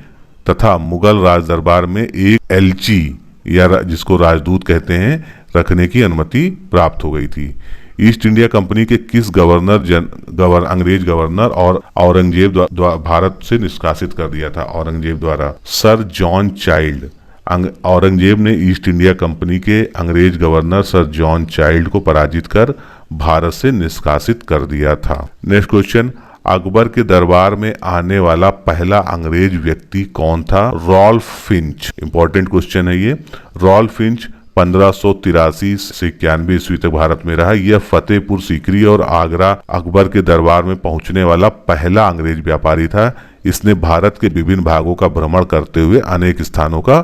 तथा मुगल राज दरबार में एक एलची या जिसको राजदूत कहते हैं रखने की अनुमति प्राप्त हो गई थी। ईस्ट इंडिया कंपनी के किस अंग्रेज गवर्नर और औरंगजेब द्वारा भारत से निष्कासित कर दिया था? औरंगजेब द्वारा। Sir John child. औरंगजेब ने ईस्ट इंडिया कंपनी के अंग्रेज गवर्नर सर जॉन चाइल्ड को पराजित कर भारत से निष्कासित कर दिया था। Next question. अकबर के दरबार में आने वाला पहला अंग्रेज व्यक्ति कौन था? Rolf Finch. इंपॉर्टेंट क्वेश्चन है ये। रॉल्फ फिंच 1583 से 91 ईस्वी तक भारत में रहा। यह फतेहपुर सीकरी और आगरा अकबर के दरबार में पहुंचने वाला पहला अंग्रेज व्यापारी था। इसने भारत के विभिन्न भागों का भ्रमण करते हुए अनेक स्थानों का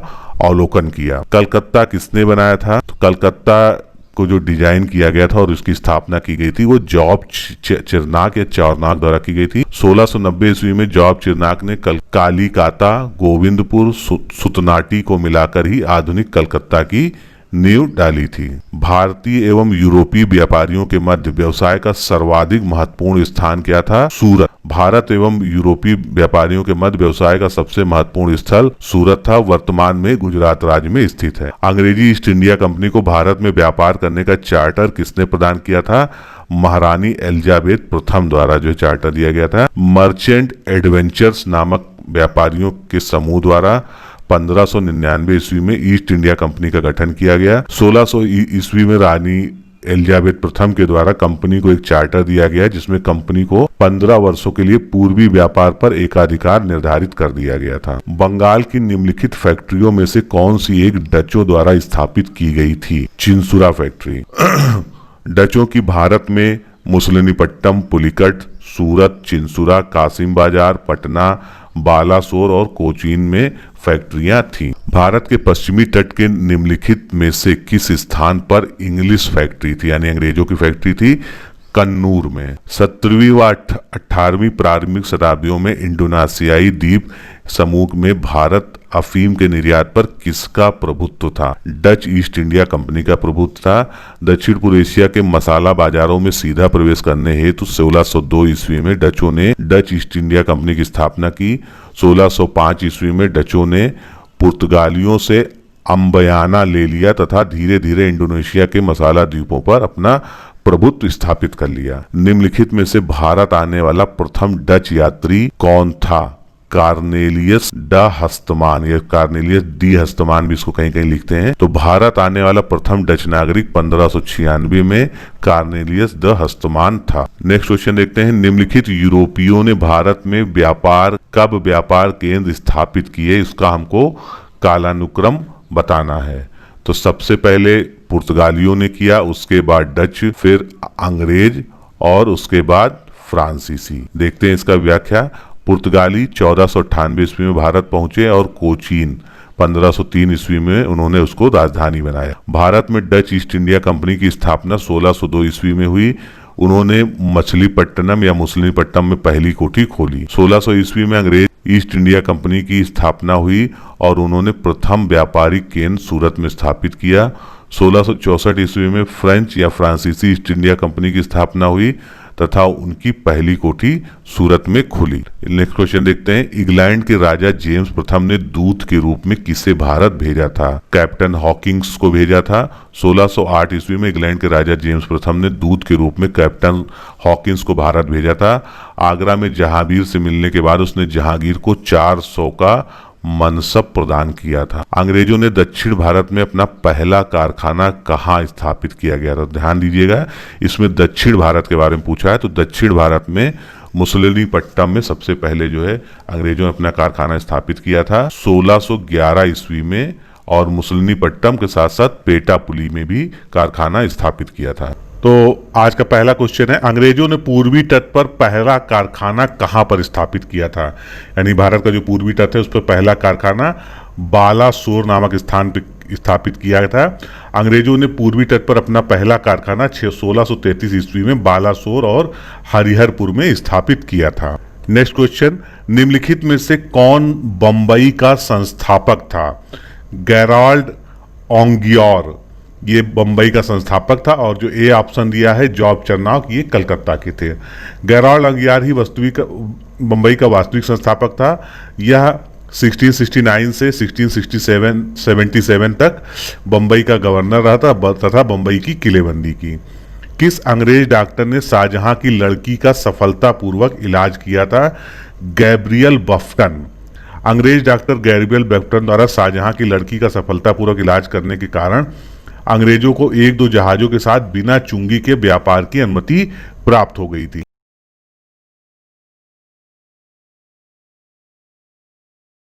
अवलोकन किया। कलकत्ता किसने बनाया था? तो कलकत्ता को जो डिजाइन किया गया था और उसकी स्थापना की गई थी वो जॉब चिरनाक या चौरनाक द्वारा की गई थी। 1690 ईस्वी में जॉब चिरनाक ने कालीकाता, गोविंदपुर, सुतनाटी को मिलाकर ही आधुनिक कलकत्ता की नींव डाली थी। भारतीय एवं यूरोपीय व्यापारियों के मध्य व्यवसाय का सर्वाधिक महत्वपूर्ण स्थान क्या था? सूरत। भारत एवं यूरोपीय व्यापारियों के मध्य व्यवसाय का सबसे महत्वपूर्ण स्थल सूरत था, वर्तमान में गुजरात राज्य में स्थित है। अंग्रेजी ईस्ट इंडिया कंपनी को भारत में व्यापार करने का चार्टर किसने प्रदान किया था? महारानी एलिजाबेथ प्रथम द्वारा जो चार्टर दिया गया था। मर्चेंट एडवेंचर्स नामक व्यापारियों के समूह द्वारा 1599 ईस्वी में ईस्ट इंडिया कंपनी का गठन किया गया। 1600 ईस्वी में रानी एलिजाबेथ प्रथम के द्वारा कंपनी को एक चार्टर दिया गया, जिसमें कंपनी को 15 वर्षों के लिए पूर्वी व्यापार पर एकाधिकार निर्धारित कर दिया गया था। बंगाल की निम्नलिखित फैक्ट्रियों में से कौन सी एक डचों द्वारा स्थापित की गई थी? चिंसुरा फैक्ट्री। डचों की भारत में मुसलनीपट्टम, पुलिकट, सूरत, चिंसुरा, कासिम बाजार, पटना, बालासोर और कोचीन में फैक्ट्रियां थीं। भारत के पश्चिमी तट के निम्नलिखित में से किस स्थान पर इंग्लिश फैक्ट्री थी, यानी अंग्रेजों की फैक्ट्री थी? कन्नूर में। 17वीं व 18वीं प्रारंभिक शताब्दियों में इंडोनेशियाई द्वीप समूह में भारत अफीम के निर्यात पर किसका प्रभुत्व था? डच ईस्ट इंडिया कंपनी का प्रभुत्व था। दक्षिण पूर्व एशिया के मसाला बाजारों में सीधा प्रवेश करने हेतु 1602 ईस्वी में डचों ने डच ईस्ट इंडिया कंपनी की स्थापना की। 1605 ईस्वी में डचों ने पुर्तगालियों से अम्बयाना ले लिया तथा धीरे धीरे इंडोनेशिया के मसाला द्वीपों पर अपना प्रभुत्व स्थापित कर लिया। निम्नलिखित में से भारत आने वाला प्रथम डच यात्री कौन था? कार्नेलियस ड हस्तमान, या कार्नेलियस डी हस्तमान भी इसको कहीं कहीं लिखते हैं। तो भारत आने वाला प्रथम डच नागरिक 1596 में कार्नेलियस द हस्तमान था। नेक्स्ट क्वेश्चन देखते हैं, निम्नलिखित यूरोपियों ने भारत में कब व्यापार केंद्र स्थापित किए, इसका हमको कालानुक्रम बताना है। तो सबसे पहले पुर्तगालियों ने किया, उसके बाद डच, फिर अंग्रेज और उसके बाद फ्रांसीसी। देखते हैं इसका व्याख्या। पुर्तगाली 1498 ईस्वी में भारत पहुंचे और कोचीन 1503 ईस्वी में उन्होंने उसको राजधानी बनाया। भारत में डच ईस्ट इंडिया कंपनी की स्थापना 1602 ईस्वी में हुई। उन्होंने मछलीपट्टनम या मुसलिपट्टनम में पहली कोठी खोली। 1600 ईस्वी में अंग्रेज ईस्ट इंडिया कंपनी की स्थापना हुई और उन्होंने प्रथम व्यापारिक केंद्र सूरत में स्थापित किया। 1664 ईस्वी में फ्रेंच या फ्रांसीसी ईस्ट इंडिया कंपनी की स्थापना हुई तथा उनकी पहली कोठी सूरत में खुली। नेक्स्ट क्वेश्चन देखते हैं, इंग्लैंड के राजा जेम्स प्रथम ने दूत के रूप में किसे भारत भेजा था? कैप्टन हॉकिंग्स को भेजा था। 1608 ईस्वी में इंग्लैंड के राजा जेम्स प्रथम ने दूत के रूप में कैप्टन हॉकिंस को भारत भेजा था। आगरा में जहांगीर से मिलने के बाद उसने जहांगीर को 400 का मनसब प्रदान किया था। अंग्रेजों ने दक्षिण भारत में अपना पहला कारखाना कहाँ स्थापित किया गया था? ध्यान दीजिएगा, इसमें दक्षिण भारत के बारे में पूछा है। तो दक्षिण भारत में मुसलिपट्टनम में सबसे पहले जो है अंग्रेजों ने अपना कारखाना स्थापित किया था 1611 ईस्वी में, और मुसलिपट्टनम के साथ साथ पेटापुली में भी कारखाना स्थापित किया था। तो आज का पहला क्वेश्चन है, अंग्रेजों ने पूर्वी तट पर पहला कारखाना कहां पर स्थापित किया था? यानी भारत का जो पूर्वी तट है उस पर पहला कारखाना बालासोर नामक स्थान पर स्थापित किया था। अंग्रेजों ने पूर्वी तट पर अपना पहला कारखाना 1633 ईस्वी में बालासोर और हरिहरपुर में स्थापित किया था। नेक्स्ट क्वेश्चन, निम्नलिखित में से कौन बंबई का संस्थापक था? गेराल्ड ओंगियोर ये बंबई का संस्थापक था, और जो ए ऑप्शन दिया है जॉब चरनॉक, ये कलकत्ता के थे। गेराल्ड ओंगियोर ही बंबई का वास्तविक संस्थापक था। यह 1669 से 1677 तक बंबई का गवर्नर रहा था तथा बंबई की किलेबंदी की। किस अंग्रेज डॉक्टर ने शाहजहां की लड़की का सफलतापूर्वक इलाज किया था? गैब्रियल बफ्टन। अंग्रेज डॉक्टर गैब्रियल बफ्टन द्वारा शाहजहां की लड़की का सफलतापूर्वक इलाज करने के कारण अंग्रेजों को 1-2 जहाजों के साथ बिना चुंगी के व्यापार की अनुमति प्राप्त हो गई थी।